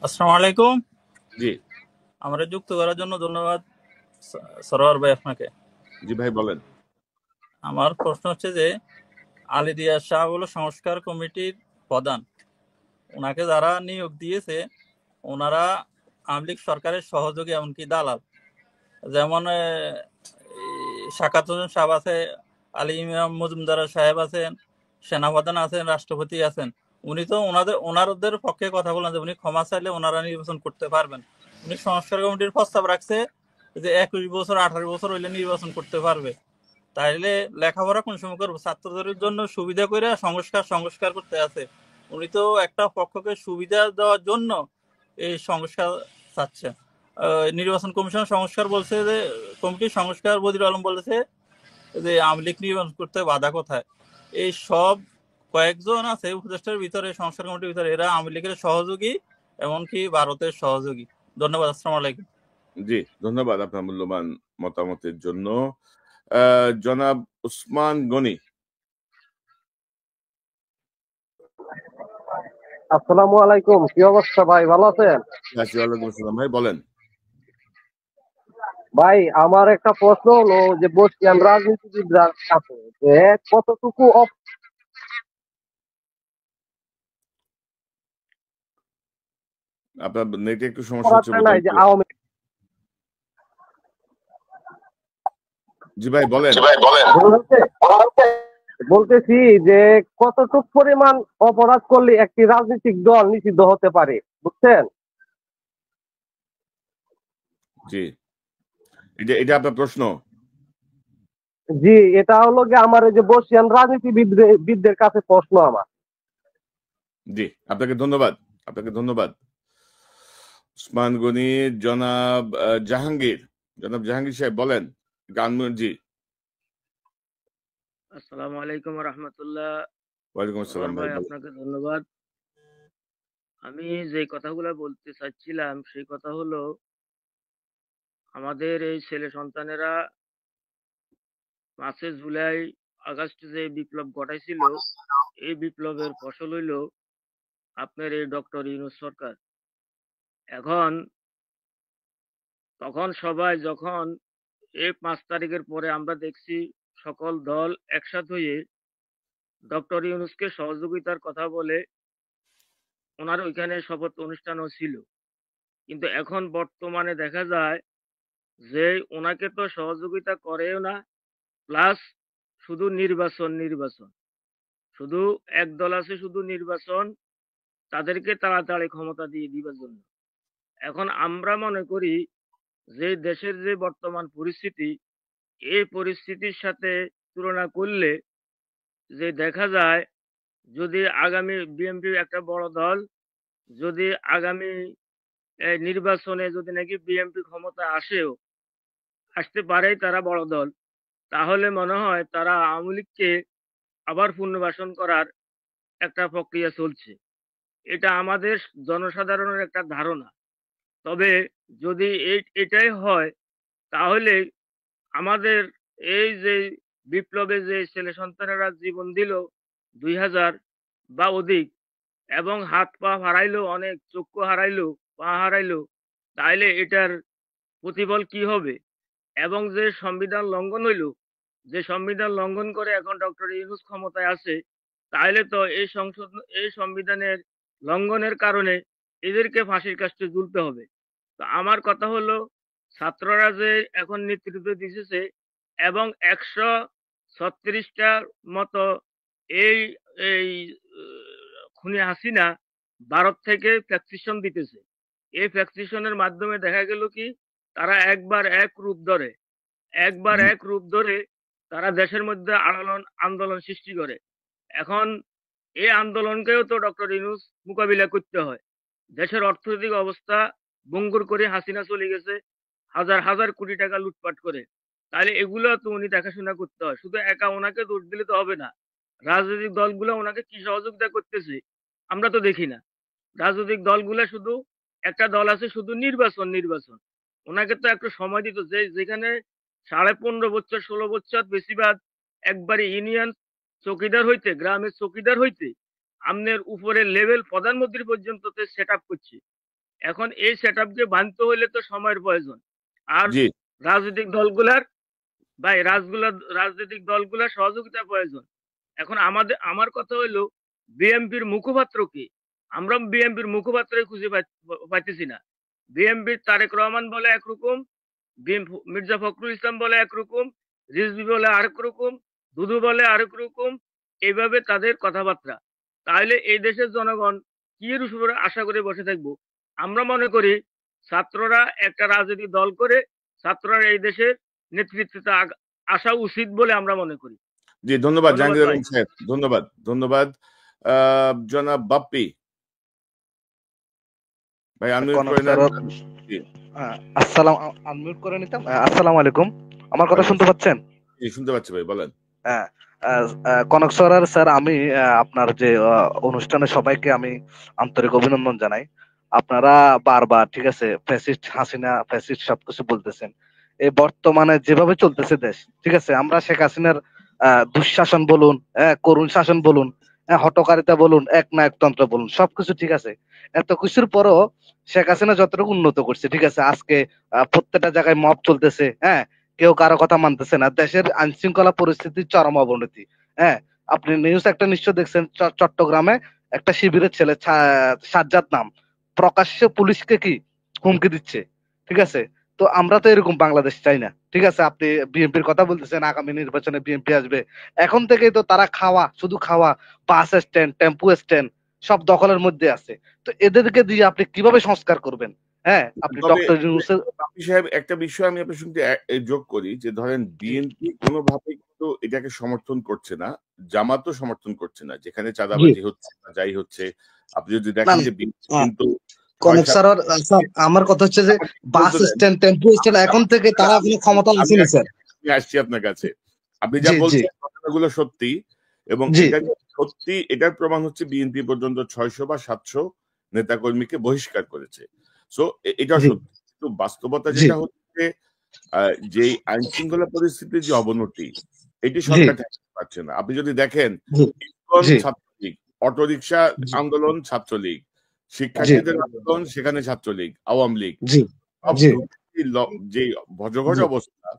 আসসালামু আলাইকুম। জি, আমরা যুক্ত করার জন্য ধন্যবাদ সরোয়ার ভাই আপনাকে। জি ভাই বলেন। আমার প্রশ্ন হচ্ছে যে আলী রিয়াজ শাহ হলো সংস্কার কমিটির প্রধান, ওনাকে যারা নিয়োগ দিয়েছে ওনারা আওয়ামী লীগ সরকারের সহযোগী, এমনকি দালাল। যেমন শাকাত হোসেন সাহেব আছে, আলী ইমাম মজুমদার সাহেব আছেন, সেনাপ্রধান আছেন, রাষ্ট্রপতি আছেন। উনি তো ওনাদের পক্ষে কথা বলেন যে উনি ক্ষমা চাইলে ওনারা নির্বাচন করতে পারবেন। উনি সংস্কার কমিটির প্রস্তাব রাখছে যে 21 বছর 18 বছর হইলে নির্বাচন করতে পারবে। তাইলে লেখাপড়া কোন সময় করবো? ছাত্রদের জন্য সুবিধা করে সংস্কার করতে আছে। উনি তো একটা পক্ষকে সুবিধা দেওয়ার জন্য এই সংস্কার চাচ্ছে। নির্বাচন কমিশন সংস্কার বলছে যে কমিটি সংস্কার, বদির আলম বলেছে যে আওয়ামী লীগ নির্বাচন করতে বাধা কোথায়? এই সব কয়েকজন আছে উপদেষ্টার ভিতরে, সংস্কার কমিটির ভিতরে, এরা আওয়ামী লীগের সহযোগী, এমনকি ভারতের সহযোগী। ধন্যবাদ। আসসালামু আলাইকুম। জি, ধন্যবাদ আপনার মূল্যবান মতামতের জন্য। জনাব উসমান গনি। আসসালামু আলাইকুম, কি অবস্থা ভাই, ভালো আছেন? ওয়ালাইকুম আসসালাম ভাই, বলেন। ভাই আমার একটা প্রশ্ন হলো যে বর্তমান রাজনীতিবিদরা কাছে যে কতটুকু আপনার নেটে একটু সমস্যা হচ্ছে নাই যে আওয়ামী জি ভাই বলেন। বলতেছি যে কতটুকু পরিমাণ অপরাধ করলে একটি রাজনৈতিক দল নিষিদ্ধ হতে পারে, বুঝছেন? জি, এটা আপনার প্রশ্ন? জি, এটা হলো যে আমার এই যে বর্তমান রাজনীতিবিদদের কাছে প্রশ্ন আমার। জি, আপনাকে ধন্যবাদ, আপনাকে ধন্যবাদ। উসমান গনি। জনাব জাহাঙ্গীর সাহেব বলেন। জি। আসসালামু আলাইকুম রাহমাতুল্লাহ। ওয়ালাইকুম আসসালাম ভাই, আপনাকে ধন্যবাদ। আমি যে কথাগুলো বলতে চাচ্ছিলাম সেই কথা হলো, আমাদের এই ছেলে সন্তানেরা 5 জুলাই আগস্ট যে বিপ্লব ঘটাইছিল, এই বিপ্লবের ফসল হইল আপনার এই ডক্টর ইউনূস সরকার। এখন তখন সবাই যখন এই 5 তারিখের পরে আমরা দেখছি সকল দল একসাথ হয়ে ডক্টর ইউনূসকে সহযোগিতার কথা বলে ওনার ওইখানে শপথ অনুষ্ঠানও ছিল। কিন্তু এখন বর্তমানে দেখা যায় যে ওনাকে তো সহযোগিতা করেও না, প্লাস শুধু নির্বাচন শুধু এক দল আছে, শুধু নির্বাচন, তাদেরকে তাড়াতাড়ি ক্ষমতা দিয়ে দিবার জন্য। এখন আমরা মনে করি যে দেশের যে বর্তমান পরিস্থিতি, এই পরিস্থিতির সাথে তুলনা করলে যে দেখা যায় যদি আগামী বিএনপি একটা বড় দল, যদি আগামী নির্বাচনে যদি নাকি বিএনপি ক্ষমতা আসতে পারে তারা বড় দল, তাহলে মনে হয় তারা আওয়ামী লীগকে আবার পুনর্বাসন করার একটা প্রক্রিয়া চলছে। এটা আমাদের জনসাধারণের একটা ধারণা। তবে যদি এটাই হয়, তাহলে আমাদের এই যে বিপ্লবে যে ছেলে সন্তানেরা জীবন দিল 2000 বা অধিক, এবং হাত পা হারাইলো, অনেক চক্ষু হারাইলো, পা হারাইলো, তাইলে এটার প্রতিফল কি হবে? এবং যে সংবিধান লঙ্ঘন হইল, যে সংবিধান লঙ্ঘন করে এখন ডক্টর ইউনূস ক্ষমতায় আছে, তাহলে তো এই সংবিধানের লঙ্ঘনের কারণে এদেরকে ফাঁসির কাস্টে ঝুলতে হবে। তো আমার কথা হলো, ছাত্ররা যে এখন নেতৃত্ব দিতেছে এবং 136টার মতো এই এই খুনি হাসিনা ভারত থেকে ফ্যাক্সিশন দিতেছে। এই ফ্যাক্সিশনের মাধ্যমে দেখা গেল কি তারা একবার এক রূপ ধরে তারা দেশের মধ্যে আন্দোলন সৃষ্টি করে। এখন এই আন্দোলনকেও তো ডক্টর ইউনূস মোকাবিলা করতে হয়। দেশের অর্থনৈতিক অবস্থা ভঙ্গুর করে হাসিনা চলে গেছে, হাজার হাজার কোটি টাকা লুটপাট করে। তাহলে এগুলো তো উনি দেখাশোনা করতে হয়। শুধু একা ওনাকে দোষ দিলে তো হবে না। রাজনৈতিক দলগুলো ওনাকে কি সহযোগিতা করতেছে আমরা তো দেখি না। রাজনৈতিক দলগুলো শুধু একটা দল আছে শুধু নির্বাচন। ওনাকে তো একটু সময় দিত, যেখানে 15.5 বছর 16 বছর বেশিরভাগ একবারে ইউনিয়ন চৌকিদার হইতে, গ্রামের চৌকিদার হইতে আমনের উপরের লেভেল প্রধানমন্ত্রী পর্যন্ত সেট আপ করছে। এখন এই সেট আপকে বানতে হইলে তো সময়ের প্রয়োজন। আর জি রাজনৈতিক দলগুলার সহযোগিতা প্রয়োজন। এখন আমার কথা হইলো বিএনপির মুখপাত্র কি? আমরা বিএনপির মুখপাত্রই খুঁজে পাইতেছি না। বিএনপির তারেক রহমান বলে একরকম, মির্জা ফখরুল ইসলাম বলে একরকম, রিজভী বলে আরেক রকম, দুদু বলে আরেক রকম, এইভাবে তাদের কথাবার্তা। তাহলে এই দেশের জনগণ কি এর উপরে আশা করে বসে থাকবো? আমরা মনে করি ছাত্ররা একটা রাজনৈতিক দল করে ছাত্ররা এই দেশের নেতৃত্বে আসা উচিত বলে আমরা মনে করি। জি ধন্যবাদ জাহাঙ্গীর ভাই। আলম সাহেব, ধন্যবাদ। জনাব বাপ্পি ভাই আনমিউট করে নেন। জি আনমিউট করে নিতাম। আসসালামু আলাইকুম, আমার কথা শুনতে পাচ্ছেন? জি শুনতে পাচ্ছি ভাই, বলেন। হ্যাঁ, কনক স্যার, আমি আপনার যে অনুষ্ঠানে সবাইকে আমি আন্তরিক অভিনন্দন জানাই। আপনারা বারবার ঠিক আছে ফ্যাসিস্ট হাসিনা ফ্যাসিস্ট সবকিছু বলতেছেন। এই বর্তমানে যেভাবে চলতেছে দেশ, ঠিক আছে, আমরা শেখ হাসিনার দুঃশাসন বলুন, করুণ শাসন বলুন, হটকারিতা বলুন, একনায়কতন্ত্র বলুন, সবকিছু ঠিক আছে। এত কিছুর পরও শেখ হাসিনা যতটুকু উন্নত করছে, ঠিক আছে, আজকে প্রত্যেকটা জায়গায় মব চলতেছে, কেউ কারো কথা মানতেছে না, দেশের আইন শৃঙ্খলা পরিস্থিতির চরম অবনতি। আপনি নিউজ একটা নিশ্চয় দেখছেন, চট্টগ্রামে একটা শিবিরের ছেলে সাজ্জাদ নাম প্রকাশ্যে পুলিশকে কি হুমকি দিচ্ছে, ঠিক আছে। তো আমরা তো এরকম বাংলাদেশ চাই না, ঠিক আছে। আপনি বিএনপির কথা বলতেছেন, আগামী নির্বাচনে বিএনপি আসবে, এখন থেকেই তো তারা শুধু খাওয়া, বাস স্ট্যান্ড, টেম্পু স্ট্যান্ড সব দখলের মধ্যে আছে। তো এদেরকে দিয়ে আপনি কিভাবে সংস্কার করবেন? আপনি ডক্টর ইউনূসের সাহেব একটা বিষয় আমি আপনার সঙ্গে যোগ করি যে ধরেন বিএনপি কোনোভাবে কিন্তু এটাকে সমর্থন করছে না, জামাতও সমর্থন করছে না, যেখানে চাঁদাবাজি হচ্ছে যাই হচ্ছে। আপনি যদি দেখেন যে কিন্তু আমার কথা হচ্ছে যে বাস স্ট্যান্ড, টেম্পু স্ট্যান্ড এখন থেকে তারা কোনো ক্ষমতা আসেনি স্যার। আমি আসছি আপনার কাছে। আপনি যা বলছেন কথাগুলো সত্যি, এবং এটা সত্যি, এটার প্রমাণ হচ্ছে বিএনপি পর্যন্ত 600 বা 700 নেতাকর্মীকে বহিষ্কার করেছে। সো এটা জি সত্যি, কিন্তু বাস্তবতা জি যেটা হচ্ছে যে আইন শৃঙ্খলা পরিস্থিতির যে অবনতি, এটি জি সরকার ঠেকাতে পারছে না। আপনি যদি দেখেন জি ইসকন জি ছাত্রলীগ, অটোরিকশা জি আন্দোলন ছাত্রলীগ, জি শিক্ষার্থীদের আন্দোলন সেখানে ছাত্রলীগ, আওয়ামী লীগ, জি সব জি যে ভজঘট জি অবস্থা,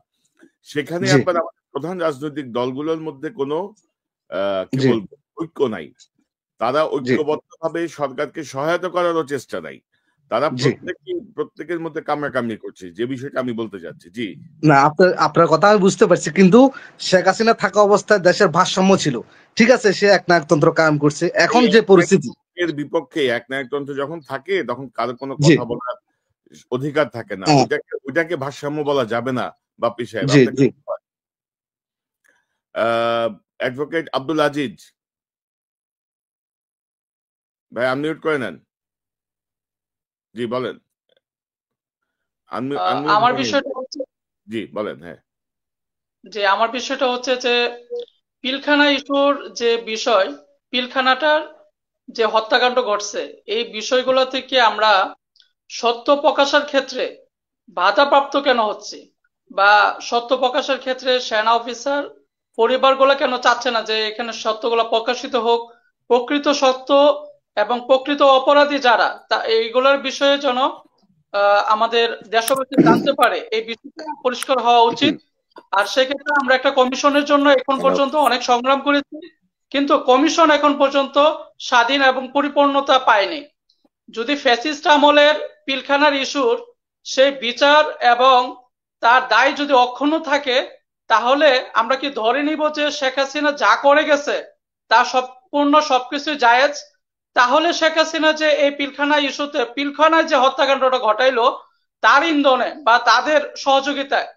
সেখানে জি আপনার আমাদের প্রধান রাজনৈতিক দলগুলোর মধ্যে কোনো কি জি বলবো ঐক্য নাই। তারা জি ঐক্যবদ্ধভাবে সরকারকে সহায়তা করারও চেষ্টা নাই। তারা জি প্রত্যেকের মধ্যে কামড়াকামড়ি করছে, যে বিষয়টা আমি বলতে চাচ্ছি। জি না, আপনার কথা আমি বুঝতে পারছি, কিন্তু শেখ হাসিনা থাকা অবস্থায় দেশের ভারসাম্য ছিল, ঠিক আছে, সে একনায়কতন্ত্র কায়েম করছে। এখন যে পরিস্থিতি, এর বিপক্ষে একনায়কতন্ত্র যখন থাকে তখন কারো কোনো জি কথা বলার অধিকার থাকে না। হ্যাঁ, ওইটাকে ভারসাম্য বলা যাবে না। বাপ্পি সাহেব, জি আপনাকে জি অ্যাডভোকেট আব্দুল আজিজ ভাই, আনমিউট করে নেন। জি বলেন। আনমিউট আমার করে নিন। বিষয়টা হচ্ছে জি বলেন। হ্যাঁ, আমার বিষয়টা হচ্ছে যে পিলখানা ইস্যুর যে বিষয়, পিলখানাটার যে হত্যাকাণ্ড ঘটছে, এই বিষয়গুলো থেকে আমরা সত্য প্রকাশের ক্ষেত্রে বাধাপ্রাপ্ত কেন হচ্ছে, বা সত্য প্রকাশের ক্ষেত্রে সেনা অফিসার পরিবারগুলো কেন চাচ্ছে না যে এখানে সত্যগুলো প্রকাশিত হোক, প্রকৃত সত্য এবং প্রকৃত অপরাধী যারা তা এইগুলোর বিষয়ে যেন আমাদের দেশবাসী জানতে পারে, এই বিষয়টা পরিষ্কার হওয়া উচিত। আর সেক্ষেত্রে আমরা একটা কমিশনের জন্য এখন পর্যন্ত অনেক সংগ্রাম করেছি, কিন্তু কমিশন এখন পর্যন্ত স্বাধীন এবং পরিপূর্ণতা পায়নি। যদি ফ্যাসিস্ট আমলের পিলখানার ইস্যুর সেই বিচার এবং তার দায় যদি অক্ষুণ্ণ থাকে, তাহলে আমরা কি ধরে নিব যে শেখ হাসিনা যা করে গেছে তা সম্পূর্ণ সবকিছু জায়েজ? তাহলে শেখ হাসিনা যে এই পিলখানা ইস্যুতে, পিলখানায় যে হত্যাকাণ্ডটা ঘটাইলো তার ইন্ধনে বা তাদের সহযোগিতায়,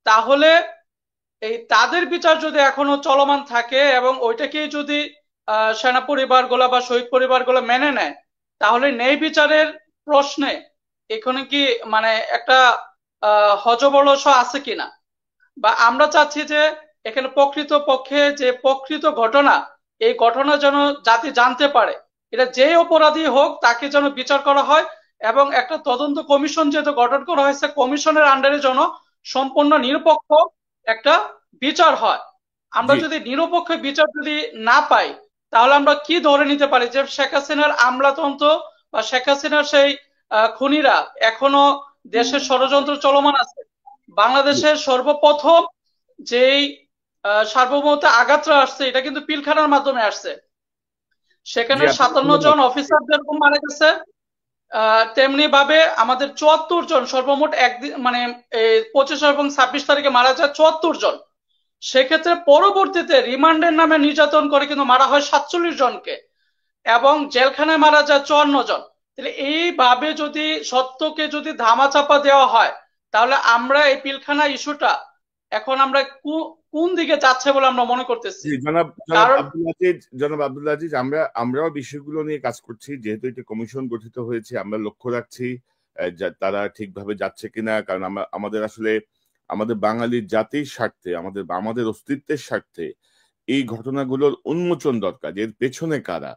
তাহলে এই তাদের বিচার যদি এখনো চলমান থাকে এবং ওইটাকেই যদি সেনা পরিবারগুলো বা শহীদ পরিবারগুলো মেনে নেয়, তাহলে ন্যায় বিচারের প্রশ্নে এখানে কি মানে একটা হযবরল আছে কিনা? বা আমরা চাচ্ছি যে এখানে প্রকৃত পক্ষে যে প্রকৃত ঘটনা, এই ঘটনা যেন জাতি জানতে পারে, এটা যে অপরাধী হোক তাকে যেন বিচার করা হয়, এবং একটা তদন্ত কমিশন যেহেতু গঠন করা হয়েছে, কমিশনের আন্ডারে যেন সম্পূর্ণ নিরপেক্ষ একটা বিচার হয়। আমরা জি যদি নিরপেক্ষ বিচার যদি না পাই, তাহলে আমরা কি ধরে নিতে পারি যে শেখ হাসিনার আমলাতন্ত্র বা শেখ হাসিনার সেই খুনিরা এখনো দেশের ষড়যন্ত্র চলমান আছে? বাংলাদেশের সর্বপ্রথম যেই সার্বভৌমত্ব আঘাতটা আসছে, এটা কিন্তু পিলখানার মাধ্যমে আসছে। সেখানে জি আপনাকে 57 জন ধন্যবাদ। অফিসার যেরকম মারা গেছে, তেমনি ভাবে আমাদের 74 জন সর্বমোট একদিন মানে 25 এবং 26 তারিখে মারা যায় 74 জন। সেক্ষেত্রে পরবর্তীতে রিমান্ডের নামে নির্যাতন করে কিন্তু মারা হয় 47 জনকে, এবং জেলখানায় মারা যায় 54 জন। তাহলে এইভাবে যদি সত্যকে যদি ধামাচাপা দেওয়া হয়, তাহলে আমরা এই পিলখানা ইস্যুটা এখন আমরা কোন দিকে যাচ্ছে বলে আমরা মনে করতেছি। জি, জনাব কারণ আব্দুল আজিজ, আমরাও বিষয়গুলো নিয়ে কাজ করছি। যেহেতু এটা কমিশন গঠিত হয়েছে, আমরা লক্ষ্য রাখছি তারা ঠিকভাবে যাচ্ছে কিনা। কারণ আমাদের আসলে আমাদের বাঙালির জাতির স্বার্থে, আমাদের অস্তিত্বের স্বার্থে এই ঘটনাগুলোর উন্মোচন দরকার। এর পেছনে কারা,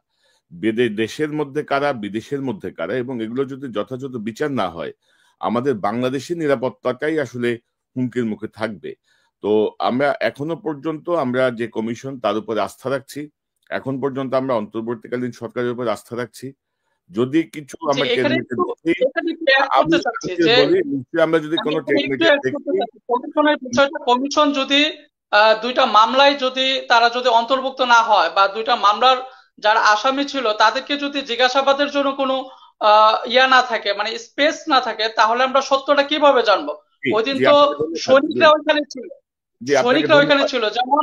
দেশের মধ্যে কারা, বিদেশের মধ্যে কারা, এবং এগুলো যদি যথাযথ বিচার না হয়, আমাদের বাংলাদেশের নিরাপত্তাটাই আসলে হুমকির মুখে থাকবে। তো আমরা এখনো পর্যন্ত আমরা যে কমিশন তার উপর আস্থা রাখছি। এখন পর্যন্ত আমরা অন্তর্বর্তীকালীন সরকারের উপর আস্থা রাখছি। যদি কিছু আমরা এখানে আমি বলি, নিশ্চয়ই আমরা যদি কোনো কমিশনের বিষয়টা, কমিশন যদি দুইটা মামলায় যদি তারা যদি অন্তর্ভুক্ত না হয়, বা দুইটা মামলার যারা আসামি ছিল তাদেরকে যদি জিজ্ঞাসাবাদের জন্য কোনো ইয়া না থাকে, মানে স্পেস না থাকে, তাহলে আমরা সত্যটা কিভাবে জানবো? ওই দিন তো সৈনিকরা ওইখানে ছিল, যেমন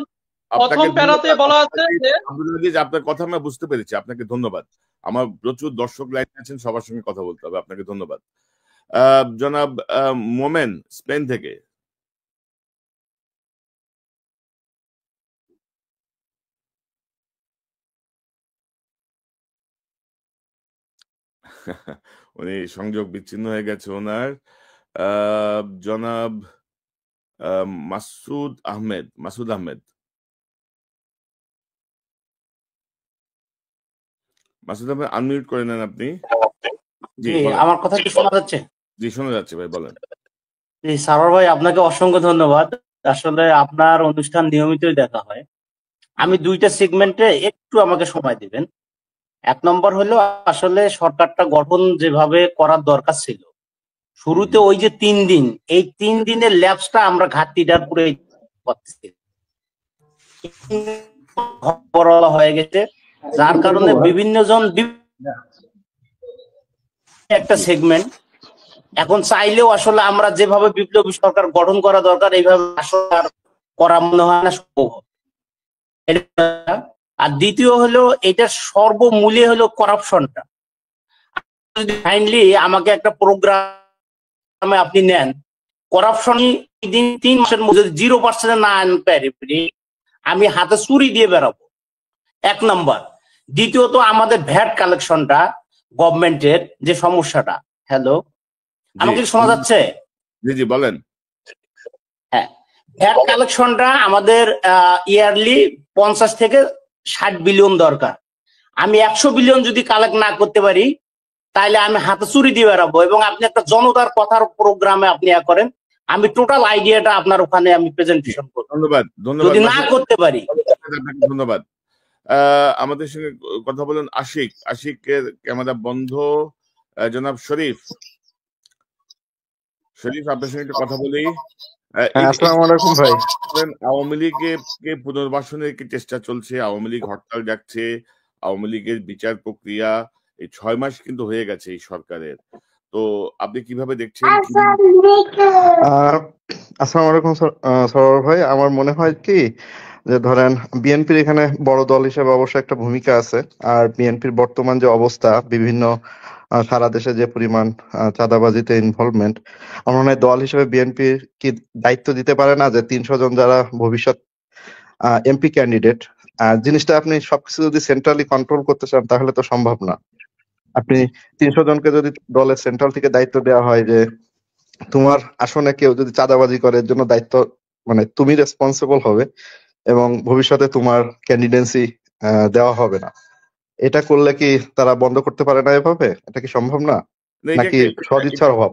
প্রথম প্যারাতে বলা আছে যে আব্দুল আজিজ, আপনার কথা আমি বুঝতে পেরেছি, আপনাকে ধন্যবাদ। আমার প্রচুর দর্শক লাইনে আছেন, সবার সঙ্গে কথা বলতে হবে, আপনাকে ধন্যবাদ। জনাব মোমেন স্পেন থেকে। উনি সংযোগ বিচ্ছিন্ন হয়ে গেছে ওনার। জনাব মাসুদ আহমেদ আনমিউট করে নেন আপনি। জি জি, বলেন। আমার কথা কি শোনা যাচ্ছে? জি শোনা যাচ্ছে ভাই, বলেন। জি, সারোয়ার ভাই আপনাকে অসংখ্য ধন্যবাদ। আসলে আপনার অনুষ্ঠান নিয়মিতই দেখা হয়। আমি দুইটা সেগমেন্টে একটু আমাকে সময় দিবেন। এক নম্বর হলো আসলে সরকারটা গঠন যেভাবে করার দরকার ছিল, শুরুতে ওই যে 3 দিন, এই 3 দিনের ল্যাপসটা আমরা ঘাটতিটা পুরো পাচ্ছি, বলা হয়ে গেছে, যার কারণে বিভিন্ন জন একটা সেগমেন্ট এখন চাইলেও আসলে আমরা যেভাবে বিপ্লবী সরকার গঠন করা দরকার এইভাবে আসলে আর করা মনে হয় না সম্ভব। আর দ্বিতীয় হলো এটার সর্বমূলে হলো কারাপশনটা। যদি কাইন্ডলি আমাকে একটা প্রোগ্রামে আপনি নেন, করাপশন 3 মাসের মধ্যে 0% না আনতে পারি, আমি হাতে চুরি দিয়ে বেড়াবো, এক নাম্বার। দ্বিতীয়ত আমাদের ভ্যাট কালেকশনটা গভর্নমেন্টের যে সমস্যাটা, হ্যালো আমাকে শোনা যাচ্ছে? জি জি বলেন। হ্যাঁ, ভ্যাট কালেকশনটা আমাদের ইয়ারলি 50 থেকে 60 বিলিয়ন দরকার। আমি 100 বিলিয়ন যদি কালেক্ট না করতে পারি তাহলে আমি হাতে চুরি দিয়ে বেড়াবো। এবং আপনি একটা জনতার কথার প্রোগ্রামে আপনি করেন, আমি টোটাল আইডিয়াটা আপনার ওখানে আমি প্রেজেন্টেশন করব। ধন্যবাদ ধন্যবাদ। যদি না করতে পারি। ধন্যবাদ। আমাদের সঙ্গে কথা বলেন আশিক। আশিকের ক্যামেরা বন্ধ। জনাব শরীফ, শরীফ আপনার সঙ্গে একটু কথা বলি। আসসালামু আলাইকুম ভাই। আওয়ামী লীগকে পুনর্বাসনের কি চেষ্টা চলছে? আওয়ামী লীগ হরতাল ডাকছে, আওয়ামী লীগের বিচার প্রক্রিয়া এই 6 মাস কিন্তু হয়ে গেছে এই সরকারের। তো আপনি কিভাবে দেখছেন? আসসালামু আলাইকুম সরোয়ার ভাই। আমার মনে হয় কি যে ধরেন বিএনপির এখানে বড় দল হিসেবে অবশ্যই একটা ভূমিকা আছে। আর বিএনপির বর্তমান যে অবস্থা, বিভিন্ন সারা দেশে যে পরিমাণ চাঁদাবাজিতে ইনভলভমেন্ট, আমার মনে হয় দল হিসেবে বিএনপি কি দায়িত্ব দিতে পারে না যে 300 জন যারা ভবিষ্যৎ এমপি ক্যান্ডিডেট, জিনিসটা আপনি সবকিছু যদি সেন্ট্রালি কন্ট্রোল করতে চান তাহলে তো সম্ভব না। আপনি 300 জনকে যদি দলের সেন্ট্রাল থেকে দায়িত্ব দেওয়া হয় যে তোমার আসনে কেউ যদি চাঁদাবাজি করে, এর জন্য দায়িত্ব মানে তুমি রেসপন্সিবল হবে এবং ভবিষ্যতে তোমার ক্যান্ডিডেন্সি দেওয়া হবে না, এটা করলে কি তারা বন্ধ করতে পারে না এভাবে? এটা কি সম্ভব না, নাকি সদিচ্ছার অভাব?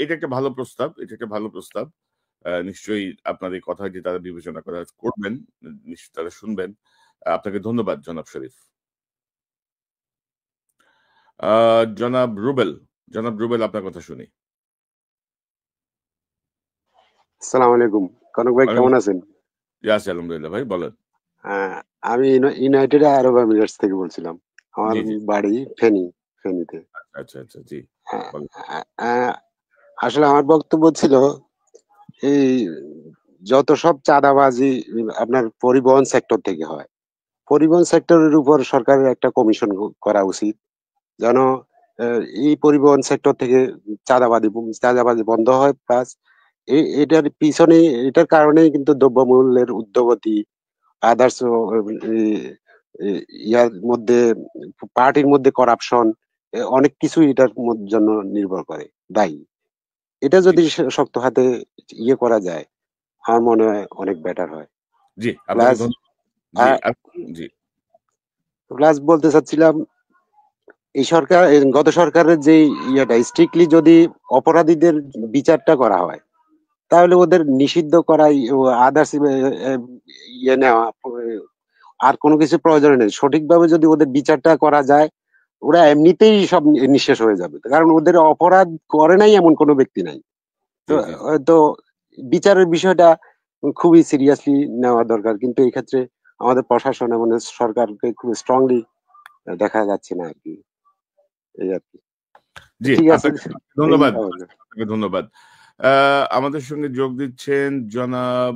এটা একটা ভালো প্রস্তাব, এটা একটা ভালো প্রস্তাব। নিশ্চয়ই আপনার এই কথাটি তারা বিবেচনা করবেন, নিশ্চয়ই তারা শুনবেন। আপনাকে ধন্যবাদ জনাব শরীফ। জনাব রুবেল আপনার কথা শুনি। আসসালামু আলাইকুম। কনক ভাই কেমন আছেন? জি আছি আলহামদুলিল্লাহ ভাই, বলেন। আমি ইউনাইটেড আরব এমিরেটস থেকে বলছিলাম। আমার বাড়ি ফেনীতে। আচ্ছা আচ্ছা জি। আসলে আমার বক্তব্য ছিল এই যত সব চাঁদাবাজি আপনার পরিবহন সেক্টর থেকে হয়, পরিবহন সেক্টরের উপর সরকারের একটা কমিশন করা উচিত, যেন এই পরিবহন সেক্টর থেকে চাঁদাবাজি বন্ধ হয়। প্লাস এটার পিছনে, এটার কারণেই কিন্তু দ্রব্যমূল্যের ঊর্ধ্বগতি, আদার্স ইয়ার মধ্যে পার্টির মধ্যে করাপশন, অনেক কিছু এটার জন্য নির্ভর করে, দায়ী। এটা যদি শক্ত হাতে ইয়ে করা যায় আমার মনে হয় অনেক বেটার হয়। জি প্লাস বলতে চাচ্ছিলাম এই সরকার, গত সরকারের যে ইয়েটা স্ট্রিক্টলি যদি অপরাধীদের বিচারটা করা হয় তাহলে ওদের নিষিদ্ধ করাই, আদার্স ইয়ে নেওয়া আর কোনো কিছু প্রয়োজন নেই। সঠিকভাবে যদি ওদের বিচারটা করা যায় ওরা এমনিতেই সব নিঃশেষ হয়ে যাবে, কারণ ওদের অপরাধ করে নাই এমন কোনো ব্যক্তি নাই। তো বিচারের বিষয়টা খুবই সিরিয়াসলি নেওয়া দরকার, কিন্তু এই ক্ষেত্রে আমাদের প্রশাসন এবং সরকারকে খুব স্ট্রংলি দেখা যাচ্ছে না আর কি। এই আর কি। ঠিক আছে, ধন্যবাদ। ধন্যবাদ। আমাদের সঙ্গে যোগ দিচ্ছেন জনাব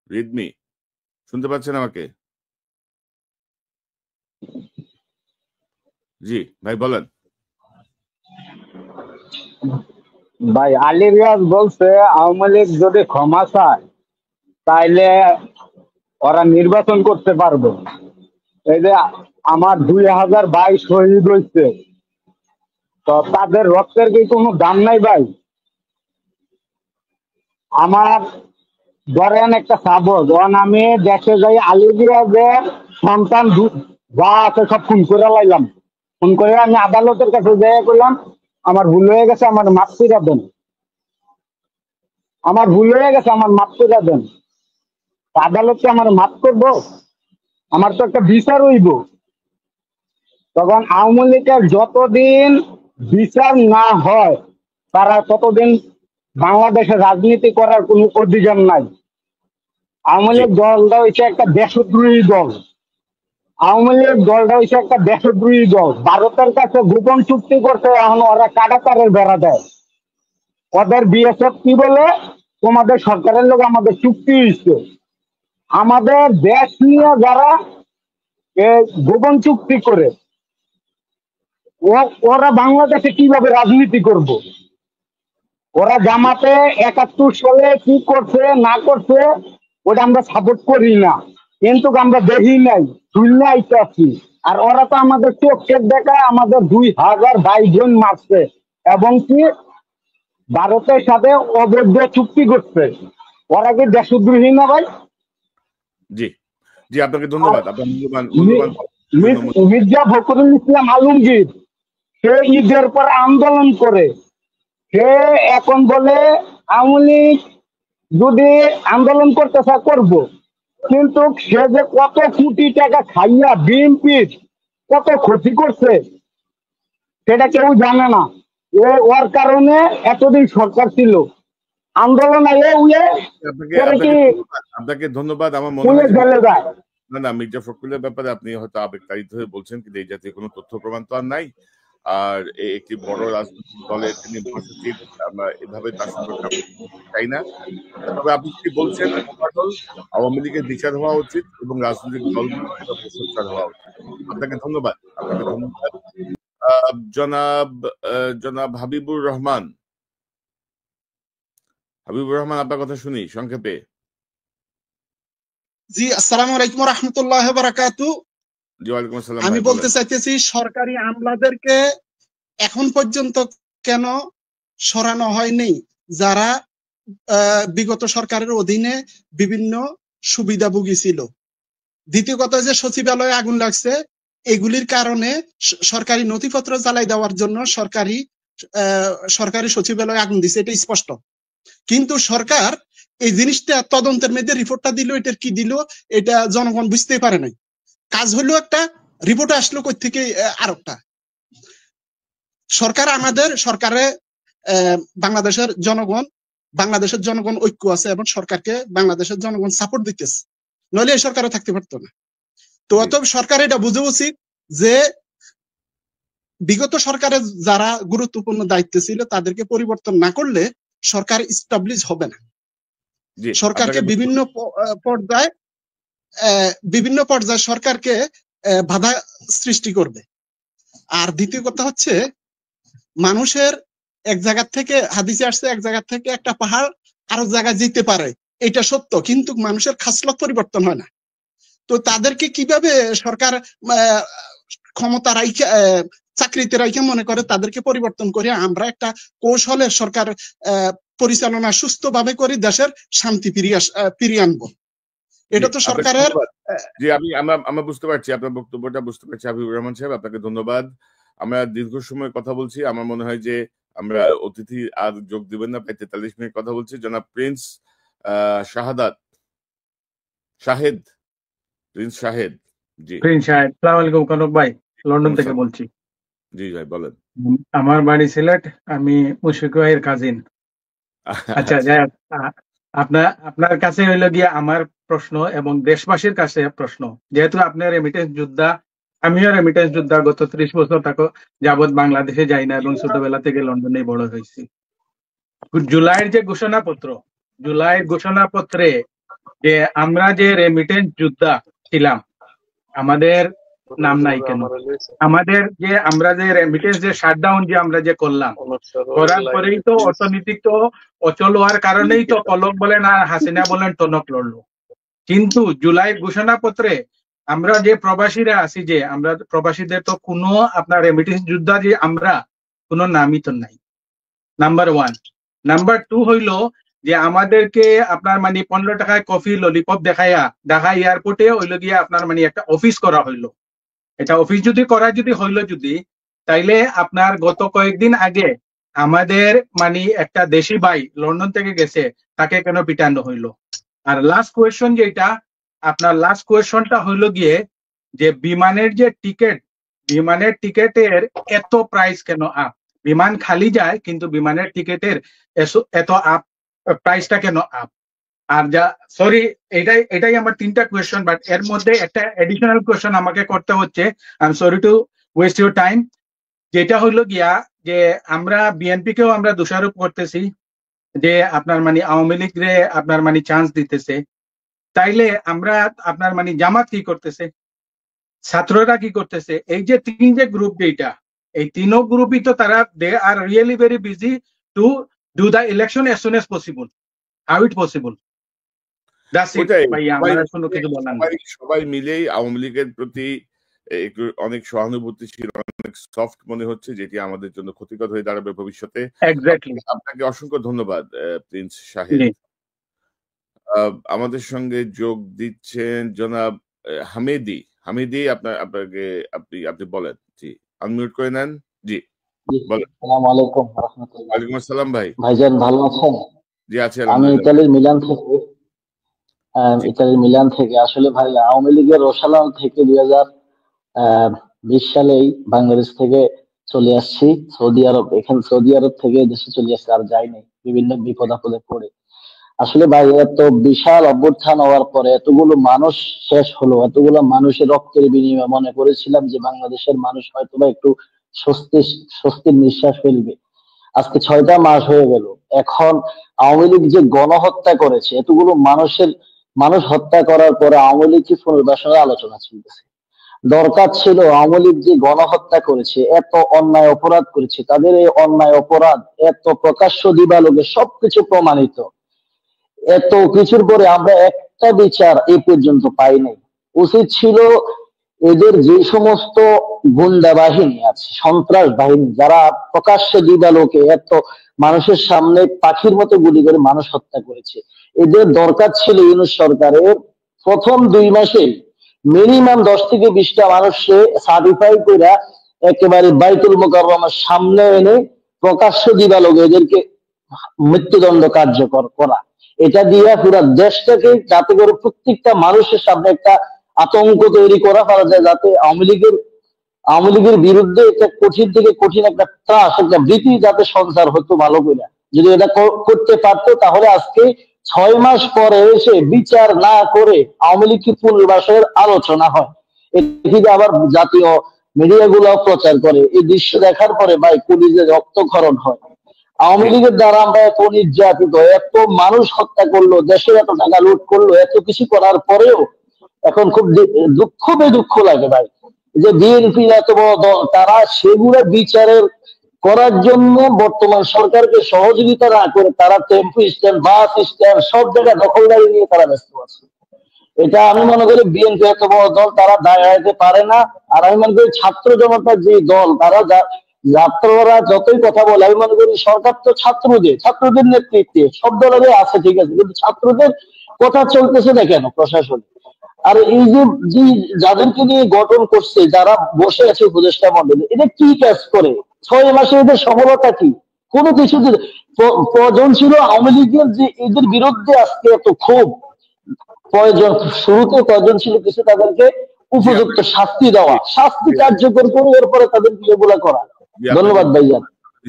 রিদমি, শুনতে পাচ্ছেন আমাকে? জি ভাই বলেন। ভাই আলী রিয়াজ বলছে আওয়ামী লীগ যদি ক্ষমা চায় তাইলে ওরা নির্বাচন করতে পারবে। এই যে আমার 2022 শহীদ হয়েছে, তো তাদের রক্তের কি কোনো দাম নাই ভাই? আমার ধরেন একটা সাপোজ, আমি দেখে যাই আলী রিয়াজের সন্তান যা আছে সব খুন করে লাইলাম। খুন করে আমি আদালতের কাছে যাই করলাম আমার ভুল হয়ে গেছে, আমার মাফ করে দেন, আমার ভুল হয়ে গেছে, আমার মাফ করে দেন। আদালতকে আমার মাফ করবো? আমার তো একটা বিচার হইব। তখন আওয়ামী লীগের যতদিন বিচার না হয় তারা ততদিন বাংলাদেশে রাজনীতি করার কোনো অধিকার নাই। আওয়ামী লীগ দলটা হচ্ছে একটা দেশদ্রোহী দল। আওয়ামী লীগ দলটা হচ্ছে একটা দেশদ্রোহী দল। ভারতের কাছে গোপন চুক্তি করছে, এখন ওরা কাটাতারের বেড়া দেয়। ওদের বিএসএফ কি বলে, তোমাদের সরকারের লোক আমাদের চুক্তি হয়েছে। আমাদের দেশ নিয়ে যারা গোপন চুক্তি করে ওরা বাংলাদেশে কিভাবে রাজনীতি করব? ওরা জামাতে 71 সালে কি করছে না করছে ওটা আমরা সাপোর্ট করি না, কিন্তু আমরা দেখি নাই, শুনলে আইতে আছি। আর ওরা তো আমাদের চোখের দেখা আমাদের 2000 ভাই বোন মারছে এবং কি ভারতের সাথে অবৈধ চুক্তি করছে। ওরা কি দেশদ্রোহী না ভাই? জি জি, আপনাকে ধন্যবাদ। আপনার মূল্যবান মির্জা ফখরুল ইসলাম আলমগীর সে ঈদের পর আন্দোলন করে, সে এখন বলে আওয়ামী লীগ যদি আন্দোলন করতে চায় করবো, কিন্তু সে যে কত কোটি টাকা খাইয়া বিএনপির কত ক্ষতি করছে সেটা কেউ জানে না। ওর কারণে এতদিন সরকার ছিল, আন্দোলন আপনাকে ধন্যবাদ। আমার মনে হয় না মির্জা ফখরুলের ব্যাপারে আপনি হয়তো আবেগতাড়িত হয়ে বলছেন, কিন্তু এই জাতীয় কোনো তথ্য প্রমাণ তো আর নাই। আর একটি বড় রাজনৈতিক দলের তিনি মহাসচিব, আমরা এভাবে তার সম্পর্কে চাই না। তবে আপনি কি বলছেন, আওয়ামী লীগের বিচার হওয়া উচিত এবং রাজনৈতিক দলগুলোর সোচ্চার হওয়া উচিত। আপনাকে ধন্যবাদ। আপনাকে ধন্যবাদ। জনাব হাবিবুর রহমান, আপনার কথা শুনি সংক্ষেপে। জি, আসসালামু আলাইকুম ওয়া রাহমাতুল্লাহি ওয়া বারাকাতুহু। জি, ওয়ালাইকুম আসসালাম। আমি বলতে চাইতেছি সরকারি আমলাদেরকে এখন পর্যন্ত কেন সরানো হয়নি, যারা বিগত সরকারের অধীনে বিভিন্ন সুবিধাভোগী ছিল। দ্বিতীয় কথা যে সচিবালয়ে আগুন লাগছে, এগুলির কারণে সরকারি নথিপত্র জ্বালাই দেওয়ার জন্য সরকারি সচিবালয়ে আগুন দিছে, এটা স্পষ্ট। কিন্তু সরকার এই জিনিসটা তদন্তের মধ্যে রিপোর্টটা দিল, এটার কি দিল এটা জনগণ বুঝতেই পারে নাই। কাজ হলো একটা, রিপোর্ট আসলো কই থেকে আরেকটা। সরকারে বাংলাদেশের জনগণ ঐক্য আছে এবং সরকারকে বাংলাদেশের জনগণ সাপোর্ট দিতেছে, নইলে এই সরকারে থাকতে পারতো না। তো অতএব সরকার এটা বুঝে উচিত যে বিগত সরকারের যারা গুরুত্বপূর্ণ দায়িত্বে ছিল তাদেরকে পরিবর্তন না করলে সরকার স্টাবলিশ হবে না। সরকারকে বিভিন্ন পর্যায়ে সরকারকে বাধা সৃষ্টি করবে। আর দ্বিতীয় কথা হচ্ছে, মানুষের এক জায়গা থেকে, হাদিসে আসছে, এক জায়গা থেকে একটা পাহাড় আরেক জায়গায় যেতে পারে, এটা সত্য, কিন্তু মানুষের খাসলত পরিবর্তন হয় না। তো তাদেরকে কিভাবে সরকার ক্ষমতা রাইখা, চাকরিতে রাইখা মনে করে তাদেরকে পরিবর্তন করে আমরা একটা কৌশলে সরকার পরিচালনা সুস্থভাবে করে দেশের শান্তি ফিরিয়ে আনবো। এটা তো সরকারের। জি, আমরা বুঝতে পারছি আপনার বক্তব্যটা, বুঝতে পারছি হাবিবুর রহমান সাহেব, আপনাকে ধন্যবাদ। আমরা দীর্ঘ সময় কথা বলছি, আমার মনে হয় যে আমরা অতিথি আর যোগ দিবেন না, প্রায় 43 মিনিট কথা বলছি। জনাব প্রিন্স শাহেদ। জি প্রিন্স শাহেদ, আসসালামু আলাইকুম কনক ভাই, লন্ডন থেকে বলছি। জি ভাই বলেন। আমার বাড়ি সিলেট, আমি মুশফিক ভাইয়ের কাজিন। আচ্ছা, যাই হোক, আপনার কাছে হইল গিয়া আমার প্রশ্ন এবং দেশবাসীর কাছে প্রশ্ন। যেহেতু আপনার রেমিটেন্স যোদ্ধা, আমিও রেমিটেন্স যোদ্ধা, গত 30 বছর যাবৎ বাংলাদেশে যাই না এবং ছোটবেলা থেকে লন্ডনে বড় হয়েছি। জুলাইয়ের যে ঘোষণাপত্রে যে আমরা যে রেমিটেন্স যোদ্ধা ছিলাম, আমাদের নাম নাই কেন? আমাদের যে আমরা যে রেমিটেন্স যে শাটডাউন যে আমরা যে করলাম, করার পরেই তো অর্থনীতি তো অচল হওয়ার কারণেই তো পলক বলেন আর হাসিনা বলেন টনক লড়লো। কিন্তু জুলাই ঘোষণাপত্রে আমরা যে প্রবাসীরা আছি, যে আমরা প্রবাসীদের তো কোনো আপনার রেমিটেন্স যোদ্ধা যে আমরা কোনো নামই তো নাই, নাম্বার 1। নাম্বার 2 হইলো যে আমাদেরকে আপনার 15 টাকায় কফি ললিপপ দেখাইয়া ঢাকা এয়ারপোর্টে হইলো গিয়ে আপনার একটা অফিস করা হইলো। এটা অফিস যদি করা যদি হইলো যদি, তাইলে আপনার গত কয়েকদিন আগে আমাদের মানে একটা দেশি ভাই লন্ডন থেকে গেছে, তাকে কেন পিটানো হইলো? আর লাস্ট কোয়েশ্চন যেটা আপনার, লাস্ট কোয়েশ্চনটা হইলো গিয়ে যে বিমানের যে টিকিট, বিমানের টিকিটের এত প্রাইস কেন আপ? বিমান খালি যায় কিন্তু বিমানের টিকিটের এত আপ, প্রাইসটা কেন আপ? আর যা সরি, এটাই আমার 3টা কোয়েশ্চন, বাট এর মধ্যে একটা এডিশনাল কোয়েশ্চন আমাকে করতে হচ্ছে। I am sorry to waste your time. যেটা হইলো গিয়া যে আমরা বিএনপি কেও আমরা দোষারোপ করতেছি যে আপনার মানে আওয়ামী লীগ রে আপনার মানে চান্স দিতেছে, তাইলে আমরা আপনার মানে জামাত কি করতেছে, ছাত্ররা কি করতেছে? এই যে যে গ্রুপ যেটা, এই তিনও গ্রুপই তো তারা they are really very busy to do the election as soon as possible. How it possible? That's it ভাই, আমার আর কোনো কিছু বলার নেই। সবাই মিলেই আওয়ামী লীগের প্রতি একটু অনেক সহানুভূতিশীল, অনেক সফট মনে হচ্ছে, যেটি আমাদের জন্য ক্ষতিকর হয়ে দাঁড়াবে ভবিষ্যতে। এক্স্যাক্টলি। আপনাকে অসংখ্য ধন্যবাদ প্রিন্স শাহিদ। আমাদের সঙ্গে যোগ দিচ্ছেন জনাব হামিদি। হামিদি, আপনাকে আপনি বলেন। জি, আনমিউট করে নেন। জি বলেন। আসসালামু আলাইকুম ওয়া রাহমাতুল্লাহ। ওয়ালাইকুম আসসালাম ভাই। ভাইজান ভালো আছেন? জি আছি আমি আলহামদুলিল্লাহ। ইতালির মিলান থেকে আসলে ভাই আওয়ামী লীগের রোশালাল থেকে 2020 সালেই বাংলাদেশ থেকে চলে আসছি সৌদি আরব। এখানে সৌদি আরব থেকে দেশে চলে আসছি, আর যাইনি, বিভিন্ন বিপদ আপদে পড়ে। আসলে ভাই এত বিশাল অভ্যুত্থান হওয়ার পরে এতগুলো মানুষ শেষ হলো, এতগুলো মানুষের রক্তের বিনিময়ে মনে করেছিলাম যে বাংলাদেশের মানুষ হয়তো বা একটু স্বস্তির নিঃশ্বাস ফেলবে। আজকে 6টা মাস হয়ে গেল। এখন আওয়ামী লীগ যে গণহত্যা করেছে, এতগুলো মানুষ হত্যা করার পরে আওয়ামী লীগ কি পুনর্বাসনের আলোচনা চলতেছে? দরকার ছিল আওয়ামী লীগ যে গণহত্যা করেছে, এত অন্যায় অপরাধ করেছে, তাদের এই অন্যায় অপরাধ এত প্রকাশ্য দিবালোকে সবকিছু প্রমাণিত, এত কিছুর পরে আমরা একটা বিচার এই পর্যন্ত পাই নাই। উচিত ছিল এদের যে সমস্ত গুন্ডা বাহিনী আছে, সন্ত্রাস বাহিনী, যারা প্রকাশ্যে দিবালোকে এত মানুষের সামনে পাখির মতো গুলি করে মানুষ হত্যা করেছে, এদের দরকার ছিল ইউনূস সরকারের প্রথম 2 মাসে মিনিমাম 10 থেকে 20টা মানুষকে সার্টিফাই করে একেবারে বাইতুল মুকাররমের সামনে এনে প্রকাশ্য দিবালোকে এদেরকে মৃত্যুদণ্ড কার্যকর করা। এটা দিয়ে পুরো দেশটাকে যাতে করে প্রত্যেকটা মানুষের সামনে একটা আতঙ্ক তৈরি করা পারা যায়, যাতে আওয়ামী লীগের বিরুদ্ধে একটা কঠিন থেকে কঠিন একটা ত্রাস, একটা ভীতি যাতে সঞ্চার হতো ভালো করে। যদি এটা করতে পারতো তাহলে আজকে 6 মাস পরে এসে বিচার না করে আওয়ামী লীগকে পুনর্বাসনের আলোচনা হয়, এদিকে আবার জাতীয় মিডিয়া গুলো প্রচার করে। এই দৃশ্য দেখার পরে ভাই পুলিশের রক্তক্ষরণ হয়। আওয়ামী লীগের দ্বারা আমরা এত নির্যাতিত, এত মানুষ হত্যা করলো, দেশের এত টাকা লুট করলো, এত কিছু করার পরেও এখন খুব দুঃখ লাগে ভাই যে বিএনপি এত বড় দল, তারা সেগুলো বিচারের করার জন্য বর্তমান সরকারকে সহযোগিতা না করে তারা টেম্পো স্ট্যান্ড, বাস স্ট্যান্ড সব জায়গায় দখলদারি নিয়ে তারা ব্যস্ত আছে। এটা আমি মনে করি বিএনপি এত বড় দল, তারা দায় এড়াতে পারে না। আর আমি মনে করি ছাত্র জনতার যে দল, তারা ছাত্ররা যতই কথা বলে, আমি মনে করি সরকার তো ছাত্রদের নেতৃত্বে সব দলেরই আছে, ঠিক আছে, কিন্তু ছাত্রদের কথা চলতেছে না কেন প্রশাসন? আর এই যে যাদেরকে নিয়ে গঠন করছে, যারা বসে আছে উপদেষ্টা মন্ডলী, এটা কি কাজ করে? 6 মাসে এদের সফলতা কি? কোনো কিছু প্রয়োজন ছিল আওয়ামী লীগের যে এদের বিরুদ্ধে আজকে এত ক্ষোভ, প্রয়োজন শুরুতে প্রয়োজন ছিল কিছু তাদেরকে উপযুক্ত শাস্তি দেওয়া, শাস্তি কার্যকর করে এরপরে তাদেরকে এগুলা করা। ধন্যবাদ ভাইজান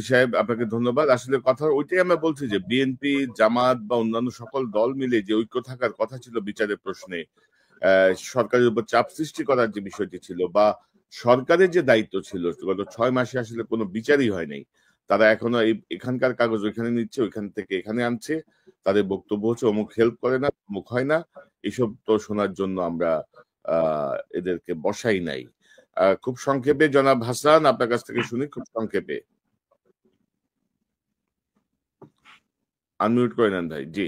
সাহেব, আপনাকে ধন্যবাদ। আসলে কথা ওইটাই আমরা বলছি যে বিএনপি, জামাত বা অন্যান্য সকল দল মিলে যে ঐক্য থাকার কথা ছিল বিচারের প্রশ্নে, সরকারের উপর চাপ সৃষ্টি করার যে বিষয়টি ছিল, বা সরকারের যে দায়িত্ব ছিল, গত 6 মাসে আসলে কোনো বিচারই হয় নাই। তারা এখনো এখানকার কাগজ ওইখানে নিচ্ছে, ওইখান থেকে এখানে আনছে, তাদের বক্তব্য হচ্ছে অমুক হেল্প করে না, অমুক হয় না। এসব তো শোনার জন্য আমরা এদেরকে বসাই নাই। খুব সংক্ষেপে জনাব হাসান, আপনার কাছ থেকে শুনি খুব সংক্ষেপে। আনমিউট করে নেন ভাই। জি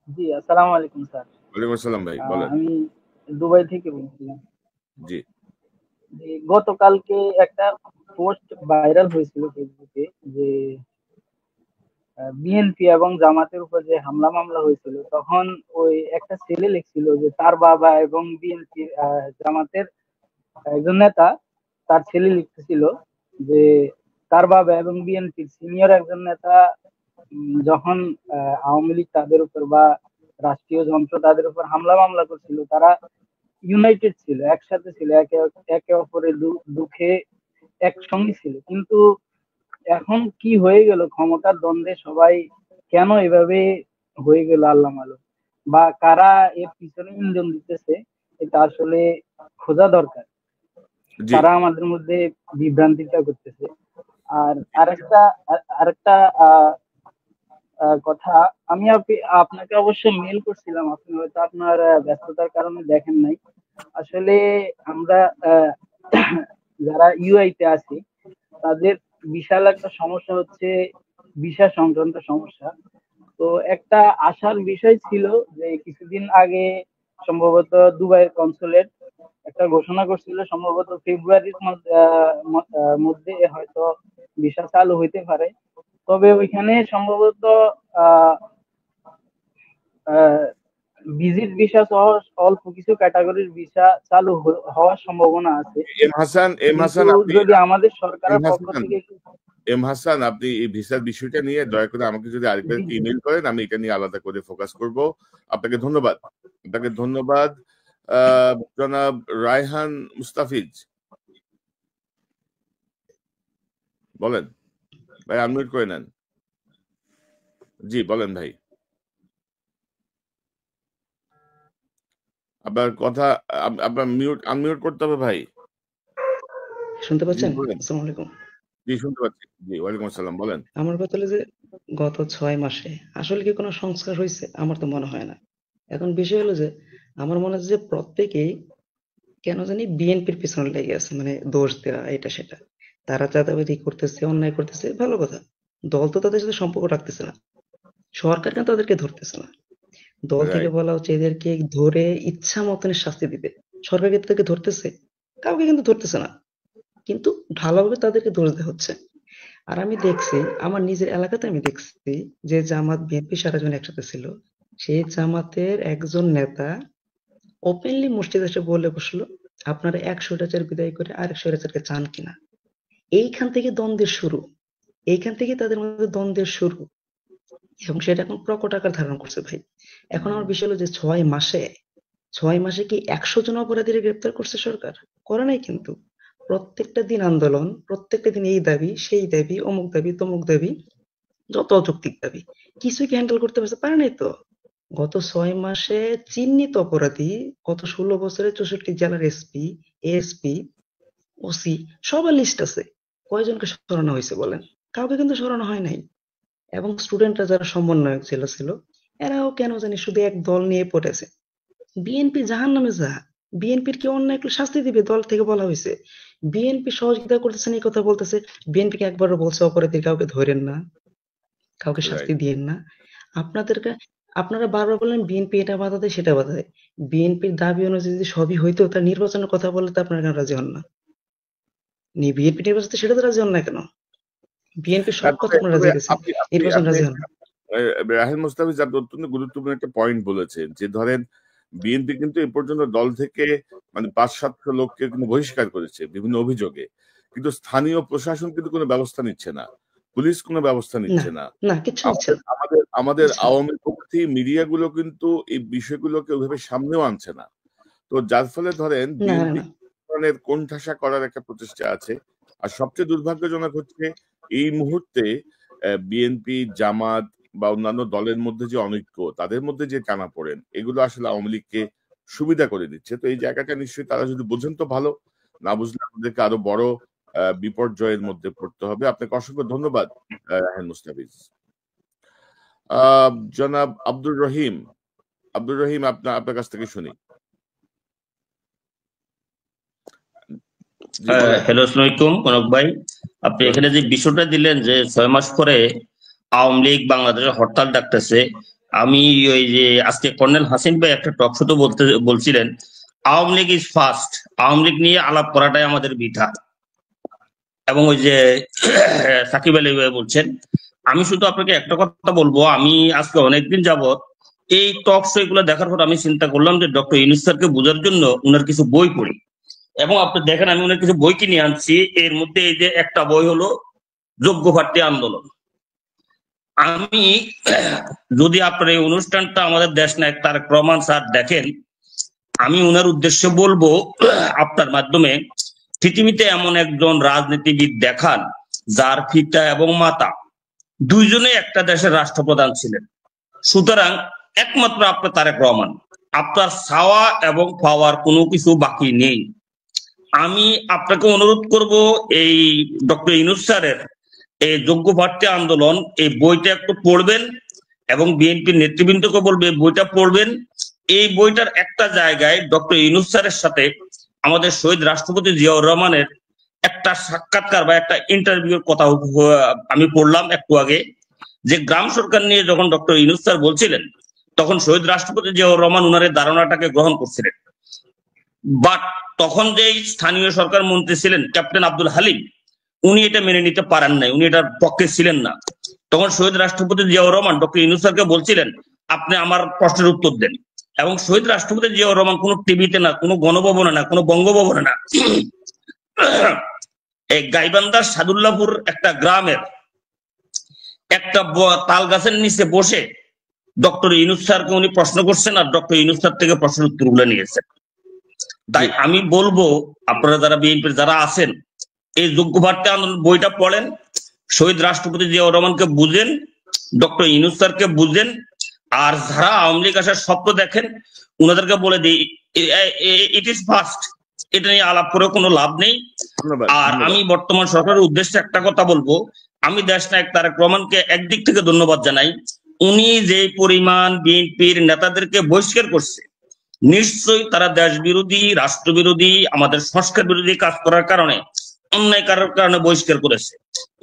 জি, আসসালামু আলাইকুম স্যার। ওয়ালাইকুম আসসালাম ভাই, বলেন। আমি দুবাই থেকে বলছিলাম। জি, গতকালকে একটা পোস্ট ভাইরাল হয়েছিল ফেসবুকে যে বিএনপি এবং জামাতের উপর যে হামলা মামলা হয়েছিল, তখন ওই একটা ছেলে লিখছিল যে তার বাবা এবং বিএনপি জামাতের একজন নেতা, তার ছেলে লিখতেছিল যে তার বাবা এবং বিএনপির সিনিয়র একজন নেতা যখন আওয়ামী লীগ তাদের উপর বা রাষ্ট্রীয় যন্ত্র তাদের উপর হামলা মামলা করছিল, তারা ইউনাইটেড ছিল, একসাথে ছিল, একে অপরের দুঃখে একসঙ্গে ছিল। কিন্তু এখন কি হয়ে গেল, ক্ষমতার দ্বন্দ্বে সবাই কেন এভাবে হয়ে গেল আল্লাহ মালুম, বা কারা এর পিছনে ইন্ধন দিতেছে, এটা আসলে খোঁজা দরকার। তারা আমাদের মধ্যে বিভ্রান্তিটা করতেছে। আর আরেকটা কথা, আমি আপনাকে অবশ্য মেল করছিলাম, আপনি হয়তো আপনার ব্যস্ততার কারণে দেখেন নাই। আসলে আমরা যারা ইউআই তে আছি তাদের বিশাল একটা সমস্যা হচ্ছে ভিসা সংক্রান্ত সমস্যা। তো একটা আশার বিষয় ছিল যে কিছুদিন আগে সম্ভবত দুবাইয়ের কনসুলেট একটা ঘোষণা করছিল, সম্ভবত ফেব্রুয়ারির মধ্যে হয়তো ভিসা চালু হইতে পারে। তবে ওইখানে সম্ভবত ভিজিট ভিসা সহ অল্প কিছু ক্যাটাগরির ভিসা চালু হওয়ার সম্ভাবনা আছে। যদি আমাদের সরকারের পক্ষ থেকে এম হাসান, আপনি এই ভিসার বিষয়টা নিয়ে দয়া করে আমাকে যদি আরেকবার ইমেল করেন, আমি এটা নিয়ে আলাদা করে ফোকাস করব। আপনাকে ধন্যবাদ। আপনাকে ধন্যবাদ। জনাব রায়হান মুস্তাফিজ, বলেন ভাই, আনমিউট করে নেন। জি বলেন ভাই, আপনার কথা আপনার আনমিউট করতে হবে ভাই। শুনতে পাচ্ছেন? আসসালামু আলাইকুম। জি শুনতে পাচ্ছি। জি ওয়ালাইকুম আসসালাম, বলেন। আমার কথা হলো যে গত 6 মাসে আসলে কি কোনো সংস্কার হয়েছে? আমার তো মনে হয় না। এখন বিষয় হলো যে আমার মনে হচ্ছে যে প্রত্যেকেই কেন জানি বিএনপির পিছনে লেগে আছে, মানে দোষ দেওয়া এটা সেটা। তারা চাঁদাবাজি করতেছে, অন্যায় করতেছে, ভালো কথা। দল তো তাদের সাথে সম্পর্ক রাখতেছে না, সরকার কেন তাদেরকে ধরতেছে না? দল থেকে বলা হচ্ছে এদেরকে ধরে ইচ্ছা মতন শাস্তি দিবে। সরকার কি তাদেরকে ধরতেছে? কাউকে কিন্তু ধরতেছে না, কিন্তু ভালোভাবে তাদেরকে দোষ দেওয়া হচ্ছে। আর আমি দেখছি আমার নিজের এলাকাতে, আমি দেখছি যে জামাত বিএনপি সারাজন একসাথে ছিল, সেই জামাতের একজন নেতা ওপেনলি মসজিদে এসে বলে বসলো, আপনারা 1 স্বৈরাচার বিদায় করে আরেক স্বৈরাচারকে চান কিনা। এইখান থেকে দ্বন্দ্বের শুরু, এইখান থেকে তাদের মধ্যে দ্বন্দ্বের শুরু, এবং সেটা এখন প্রকট আকার ধারণ করছে ভাই। এখন আমার বিষয় হলো যে 6 মাসে কি 100 জন অপরাধীকে গ্রেপ্তার করছে সরকার? করে নাই কিন্তু। প্রত্যেকটা দিন আন্দোলন, প্রত্যেকটা দিন এই দাবি সেই দাবি, অমুক দাবি তমুক দাবি, যত অযৌক্তিক দাবি, কিছুই কি হ্যান্ডেল করতে পারে নাই তো। গত 6 মাসে চিহ্নিত অপরাধী, গত 16 বছরে 64 জেলার এসপি, এএসপি, ওসি সবার লিস্ট আছে। কয়জনকে সরানো হয়েছে বলেন? কাউকে কিন্তু সরানো হয় নাই। এবং স্টুডেন্টরা যারা সমন্বয়ক ছিল, এরাও কেন জানি শুধু এক দল নিয়ে পড়েছে। বিএনপি জাহান্নামে যা, বিএনপির কি অন্যায় শাস্তি দিবে, দল থেকে বলা হয়েছে। বিএনপি সহযোগিতা করতেছেন এই কথা বলতেছে, বিএনপিকে একবারও বলছে অপরাধীর কাউকে ধরেন না, কাউকে শাস্তি দিয়েন না। আপনারা বারবার বললেন বিএনপি এটা বাধা দেয় সেটা বাধা দেয়। বিএনপির দাবি অনুযায়ী যদি সবই হইতো, তার নির্বাচনের কথা বললে তো আপনারা কেন রাজি হন না? বিএনপি নির্বাচন সেটা তো রাজি হন না কেন? বিএনপি সব কথা আপনারা রাজি গেছেন, নির্বাচন রাজি হন না। রাহেল মুস্তাফিজ, আপনি অত্যন্ত গুরুত্বপূর্ণ একটা পয়েন্ট বলেছেন যে ধরেন বিএনপি কিন্তু এ পর্যন্ত দল থেকে মানে 500-700 লোককে কিন্তু বহিষ্কার করেছে বিভিন্ন অভিযোগে, কিন্তু স্থানীয় প্রশাসন কিন্তু কোনো ব্যবস্থা নিচ্ছে না, পুলিশ কোনো ব্যবস্থা নিচ্ছে না। আমাদের আওয়ামী পন্থী মিডিয়া গুলো কিন্তু এই বিষয়গুলোকে ওইভাবে সামনেও আনছে না। তো যার ফলে ধরেন বিএনপি কোণঠাসা করার একটা প্রচেষ্টা আছে। আর সবচেয়ে দুর্ভাগ্যজনক হচ্ছে এই মুহূর্তে বিএনপি, জামাত বা অন্যান্য দলের মধ্যে যে অনৈক্য, তাদের মধ্যে যে টানাপোড়েন, এগুলো আসলে আওয়ামী লীগকে সুবিধা করে দিচ্ছে। তো এই জায়গাটা নিশ্চয়ই তারা যদি বুঝেন তো ভালো, না বুঝলে আমাদেরকে আরো বড় বিপর্যয়ের মধ্যে পড়তে হবে। আপনাকে অসংখ্য ধন্যবাদ রাহেল মুস্তাফিজ। জনাব আব্দুর রহিম, আপনার কাছ থেকে শুনি। হ্যালো, আসসালামু আলাইকুম কনক ভাই। আপনি এখানে যে বিষয়টা দিলেন যে 6 মাস পরে আওয়ামী লীগ বাংলাদেশে হরতাল ডাকতেছে, আমি ওই যে আজকে কর্নেল হাসিন ভাই একটা টক শোতে বলছিলেন আওয়ামী লীগ ইজ ফার্স্ট, আওয়ামী লীগ নিয়ে আলাপ করাটাই আমাদের বৃথা। এবং ওই যে সাকিব আলী ভাই বলছেন আমি শুধু আপনাকে একটা কথা বলবো, আমি আজকে অনেকদিন যাবত এই টক শো এগুলো দেখার পর আমি চিন্তা করলাম যে ডক্টর ইউনূস স্যারকে বোঝার জন্য উনার কিছু বই পড়ি। এবং আপনি দেখেন আমি উনার কিছু বই কিনে আনছি, এর মধ্যে এই যে একটা বই হলো যোগ্য প্রার্থী আন্দোলন। আমি যদি আপনার এই অনুষ্ঠানটা আমাদের দেশ নায়ক তারেক রহমান স্যার দেখেন, আমি উনার উদ্দেশ্যে বলবো আপনার মাধ্যমে, পৃথিবীতে এমন একজন রাজনীতিবিদ দেখান যার পিতা এবং মাতা দুইজনে একটা দেশের রাষ্ট্রপ্রধান ছিলেন। সুতরাং একমাত্র আপনার তারেক রহমান, আপনার চাওয়া এবং পাওয়ার কোনো কিছু বাকি নেই। আমি আপনাকে অনুরোধ করব এই ডক্টর ইউনূস স্যারের এই যোগ্য প্রার্থী আন্দোলন এই বইটা একটু পড়বেন এবং বিএনপির নেতৃবৃন্দকে বলবে বইটা পড়বেন। এই বইটার একটা জায়গায় ডক্টর ইউনূস স্যারের সাথে আমাদের শহীদ রাষ্ট্রপতি জিয়াউর রহমানের একটা সাক্ষাৎকার বা একটা ইন্টারভিউর কথা আমি পড়লাম একটু আগে, যে গ্রাম সরকার নিয়ে যখন ডক্টর ইউনূস স্যার বলছিলেন তখন শহীদ রাষ্ট্রপতি জিয়াউর রহমান উনার এই ধারণাটাকে গ্রহণ করছিলেন। বাট তখন যে স্থানীয় সরকার মন্ত্রী ছিলেন ক্যাপ্টেন আব্দুল হালিম, উনি এটা মেনে নিতে পারেন নাই, উনি এটার পক্ষে ছিলেন না। তখন শহীদ রাষ্ট্রপতি জিয়াউর রহমান ডক্টর ইউনূস স্যারকে বলছিলেন আপনি আমার প্রশ্নের উত্তর দেন। এবং শহীদ রাষ্ট্রপতি জিয়াউর রহমান কোনো টিভিতে না, কোনো গণভবনে না, কোনো বঙ্গভবনে না, এই গাইবান্ধার সাদুল্লাপুর একটা গ্রামের একটা তাল গাছের নিচে বসে ডক্টর ইউনূস স্যারকে উনি প্রশ্ন করছেন আর ডক্টর ইউনূস স্যার থেকে প্রশ্নের উত্তরগুলো নিয়েছেন। তাই আমি বলবো আপনারা যারা বিএনপির যারা আছেন এই যোগ্য প্রার্থী আন্দোলন বইটা পড়েন, শহীদ রাষ্ট্রপতি জিয়াউর রহমানকে বুঝেন, ডক্টর ইউনূস স্যারকে বুঝেন। আর যারা আওয়ামী লীগ আসার স্বপ্ন দেখেন উনাদেরকে বলে দিই ইট ইজ ফার্স্ট, এটা নিয়ে আলাপ করে কোনো লাভ নেই। আর আমি বর্তমান সরকারের উদ্দেশ্যে একটা কথা বলবো, আমি দেশ নায়ক তারেক রহমানকে একদিক থেকে ধন্যবাদ জানাই। উনি যে পরিমাণ বিএনপির নেতাদেরকে বহিষ্কার করছে, নিশ্চয়ই তারা দেশ বিরোধী, রাষ্ট্র বিরোধী, আমাদের সংস্কার বিরোধী কাজ করার কারণে, অন্যায় কারণে বহিষ্কার করেছে।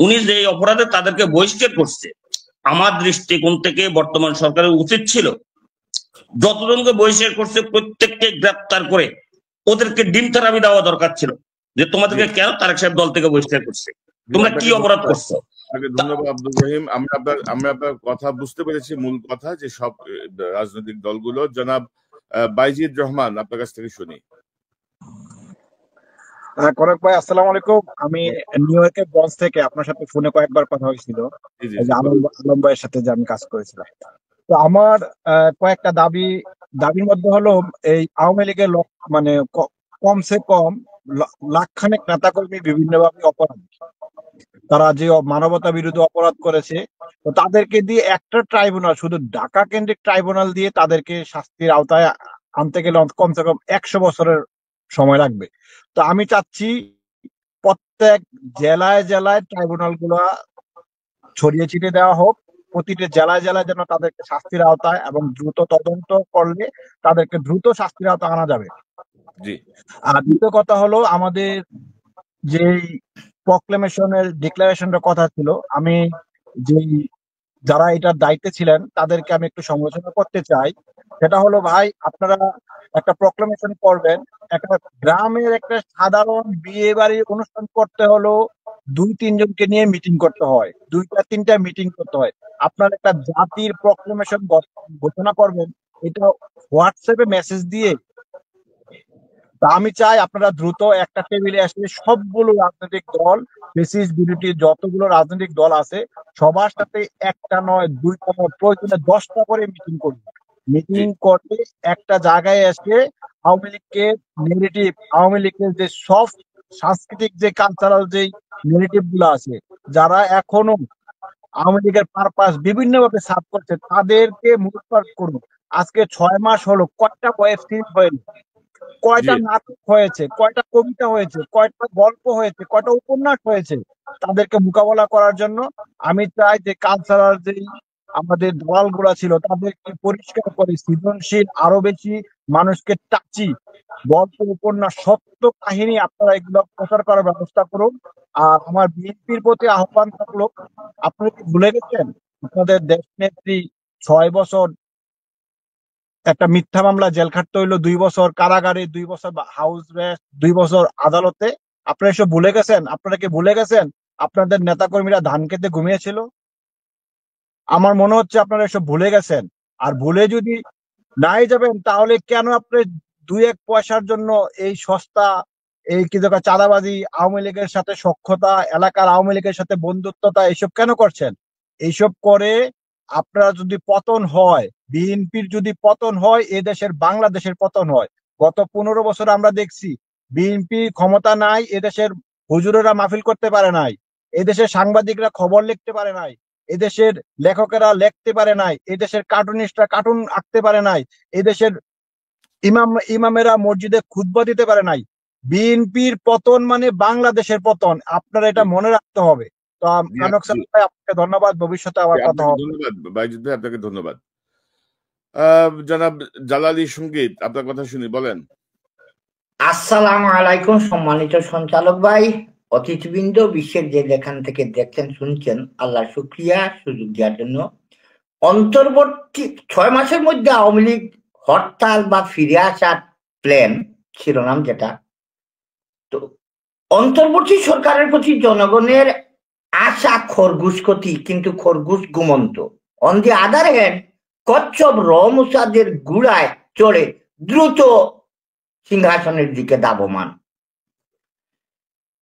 উনি যে অপরাধে তাদেরকে বহিষ্কার করছে, আমার দৃষ্টিকোণ থেকে বর্তমান সরকারের উচিত ছিল যতজনকে বহিষ্কার করছে প্রত্যেককে গ্রেপ্তার করে ওদেরকে ডিম থেরাপি দেওয়া দরকার ছিল, যে তোমাদেরকে কেন তারেক সাহেব দল থেকে বহিষ্কার করছে, তোমরা কি অপরাধ করছো। ধন্যবাদ আব্দুল রহিম। আমরা আপনার কথা বুঝতে পেরেছি, মূল কথা যে সব রাজনৈতিক দলগুলো। জনাব বাইজিদ রহমান, আপনার কাছ থেকে শুনি। কনক ভাই আসসালামু আলাইকুম। আমি নিউ ইয়র্কের ব্রঞ্জ থেকে আপনার সাথে ফোনে কয়েকবার কথা হয়েছিল, আলম ভাইয়ের সাথে যে আমি কাজ করেছিলাম। তো আমার কয়েকটা দাবির মধ্যে হলো এই আওয়ামী লীগের মানে কমসে কম লাখখানেক নেতাকর্মী বিভিন্নভাবে অপরাধ, তারা যে মানবতা বিরোধী অপরাধ করেছে, তো তাদেরকে দিয়ে একটা ট্রাইব্যুনাল, শুধু ঢাকা কেন্দ্রিক ট্রাইব্যুনাল দিয়ে তাদেরকে শাস্তির আওতায় আনতে গেলে কমসে কম 100 বছরের সময় লাগবে। তো আমি চাচ্ছি প্রত্যেক জেলায় জেলায় ট্রাইব্যুনাল গুলা ছড়িয়ে ছিটিয়ে দেওয়া হোক, প্রতিটি জেলায় জেলায় যেন তাদেরকে শাস্তির আওতায় এবং দ্রুত তদন্ত করলে তাদেরকে দ্রুত শাস্তির আওতায় আনা যাবে। আর দ্বিতীয় কথা হলো, আমাদের যে প্রক্লেমেশনের ডিক্লারেশনের কথা ছিল, আমি যে যারা এটার দায়িত্বে ছিলেন তাদেরকে আমি একটু সমালোচনা করতে চাই। সেটা হলো, ভাই আপনারা একটা প্রক্লেমেশন করবেন, একটা গ্রামের একটা সাধারণ বিয়ে বাড়ির অনুষ্ঠান করতে হলো 2-3 জনকে নিয়ে মিটিং করতে হয়, 2-3টা মিটিং করতে হয়। আপনার একটা জাতির প্রক্লেমেশন ঘোষণা করবেন, এটা হোয়াটসঅ্যাপে মেসেজ দিয়ে। তা আমি চাই আপনারা দ্রুত একটা টেবিলে আসলে সবগুলো রাজনৈতিক দল, ফ্যাসিস্ট বিরোধী যতগুলো রাজনৈতিক দল আছে সবার সাথে একটা নয়, 2টা নয়, প্রয়োজনে 10টা করে মিটিং করুন। মিটিং করতে একটা জায়গায় এসে আওয়ামী লীগের নেগেটিভ, আওয়ামী লীগের যে সব সাংস্কৃতিক যে কালচারাল যে নেগেটিভ গুলো আছে, যারা এখনো আওয়ামী লীগের পারপাস বিভিন্ন ভাবে সার্ভ করছে, তাদেরকে মূল্যায়ন করুন। আজকে 6 মাস হলো, কয়টা ওয়েব সিরিজ হয়নি, কয়টা নাটক হয়েছে, কয়টা কবিতা হয়েছে, কয়টা গল্প হয়েছে, কয়টা উপন্যাস হয়েছে, তাদেরকে মোকাবেলা করার জন্য আমি চাই যে কালচারাল যে আমাদের দল গুলা ছিল তাদেরকে পরিষ্কার করে সৃজনশীল, আরো বেশি মানুষকে টাচি গল্প, উপন্যাস, সত্য কাহিনী আপনারা এগুলো প্রচার করার ব্যবস্থা করুন। আর আমার বিএনপির প্রতি আহ্বান থাকলো, আপনারা কি ভুলে গেছেন আপনাদের দেশ নেত্রী 6 বছর একটা মিথ্যা মামলা জেল খাটতে হইলো, 2 বছর কারাগারে, 2 বছর হাউস অ্যারেস্ট, 2 বছর আদালতে। আপনারা এসব ভুলে গেছেন? আপনারা কি ভুলে গেছেন আপনাদের নেতাকর্মীরা ধান খেতে ঘুমিয়েছিল? আমার মনে হচ্ছে আপনারা এসব ভুলে গেছেন। আর ভুলে যদি নাই যাবেন তাহলে কেন আপনি 2-1 পয়সার জন্য এই সস্তা এই কি জায়গা চাঁদাবাজি, আওয়ামী লীগের সাথে সখ্যতা, এলাকার আওয়ামী লীগের সাথে বন্ধুত্বতা এইসব কেন করছেন? এইসব করে আপনারা যদি পতন হয়, বিএনপির যদি পতন হয়, এ দেশের বাংলাদেশের পতন হয়। গত 15 বছর আমরা দেখছি বিএনপি ক্ষমতা নাই, এদেশের হুজুরেরা মাহফিল করতে পারে নাই, এদেশের সাংবাদিকরা খবর লিখতে পারে নাই, এদেশের লেখকেরা লিখতে পারে নাই, এদেশের কার্টুনিস্টরা কার্টুন আঁকতে পারে নাই, এদেশের ইমামেরা মসজিদে খুতবা দিতে পারে নাই। বিএনপির পতন মানে বাংলাদেশের পতন, আপনারা এটা মনে রাখতে হবে। তো কানক স্যার ভাই, আপনাকে ধন্যবাদ, ভবিষ্যতে আবার কথা হবে। ধন্যবাদ বাইজিদ ভাই, আপনাকে ধন্যবাদ। জনাব জালালী সঙ্গীত, আপনার কথা শুনি, বলেন। আসসালামু আলাইকুম সম্মানিত সঞ্চালক ভাই, অতিথিবৃন্দ, বিশ্বের যে যেখান থেকে দেখছেন শুনছেন, আল্লাহ শুকরিয়া সুযোগ দেওয়ার জন্য। অন্তর্বর্তী 6 মাসের মধ্যে আওয়ামী লীগ হরতাল বা ফিরে আসার প্ল্যান শিরোনাম যেটা, তো অন্তর্বর্তী সরকারের প্রতি জনগণের আশা খরগোশ ক্ষতি, কিন্তু খরগোশ ঘুমন্ত। অন দি আদার হ্যান্ড কচ্ছপ রমুসাদের গুড়ায় চড়ে দ্রুত সিংহাসনের দিকে দাবমান।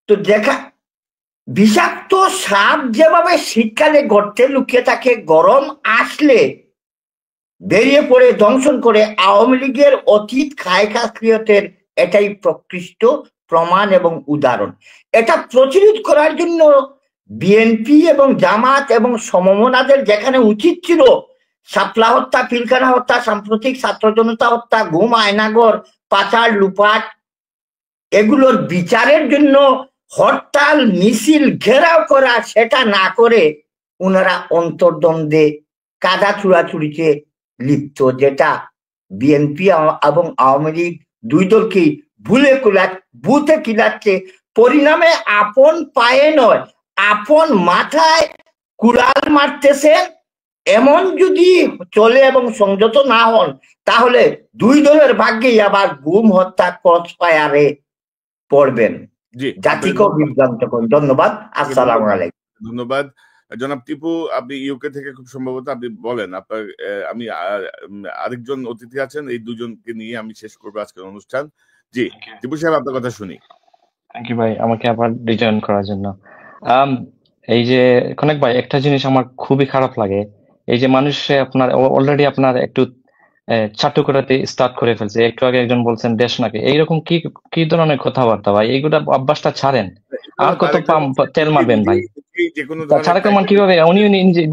তো দেখা বিষাক্ত সাপ যেভাবে শীতকালে গর্তে লুকিয়ে থাকে, গরম আসলে বেরিয়ে পড়ে দংশন করে, আওয়ামী লীগের অতীত খায়খাসিয়তের এটাই প্রকৃষ্ট প্রমাণ এবং উদাহরণ। এটা প্রতিরোধ করার জন্য বিএনপি এবং জামাত এবং সমমনাদের যেখানে উচিত ছিল শাপলা হত্যা, পিলখানা হত্যা, সাম্প্রতিক ছাত্র জনতা হত্যা, গুম, আয়নাগর, পাচার, লুপাট, এগুলোর বিচারের জন্য হরতাল, মিছিল, ঘেরাও করা, সেটা না করে ওনারা অন্তর্দ্বন্দ্বে, কাদা চুরাচুরিতে লিপ্ত, যেটা বিএনপি এবং আওয়ামী লীগ দুই দলকেই বুথে কিলাচ্ছে। পরিণামে আপন পায়ে নয়, আপন মাথায় কুড়াল মারতেছেন। এমন যদি চলে এবং সংযত না হন, তাহলে দুই দলের ভাগ্যেই আবার গুম, হত্যা, ক্রস ফায়ারে পড়বেন। জাতিকেও বিভ্রান্ত করুন। ধন্যবাদ, আসসালামু আলাইকুম। ধন্যবাদ জনাব টিপু, আপনি ইউকে থেকে খুব সম্ভবত, আপনি বলেন আপনার। আমি আরেকজন অতিথি আছেন, এই দুজনকে নিয়ে আমি শেষ করবো আজকের অনুষ্ঠান। জি টিপু সাহেব, আপনার কথা শুনি। থ্যাংক ইউ ভাই, আমাকে আবার রিটার্ন করার জন্য। এই যে কনেক ভাই, একটা জিনিস আমার খুবই খারাপ লাগে, এই যে মানুষ আপনার অলরেডি আপনার একটু চাটু করাতে স্টার্ট করে ফেলছে। একটু আগে একজন বলছেন দেশ নাকি, এইরকম কি কি ধরনের কথাবার্তা ভাই? এইগুলা অভ্যাসটা ছাড়েন, আর কত তেল মারবেন ভাই? তারেক রহমান কিভাবে উনি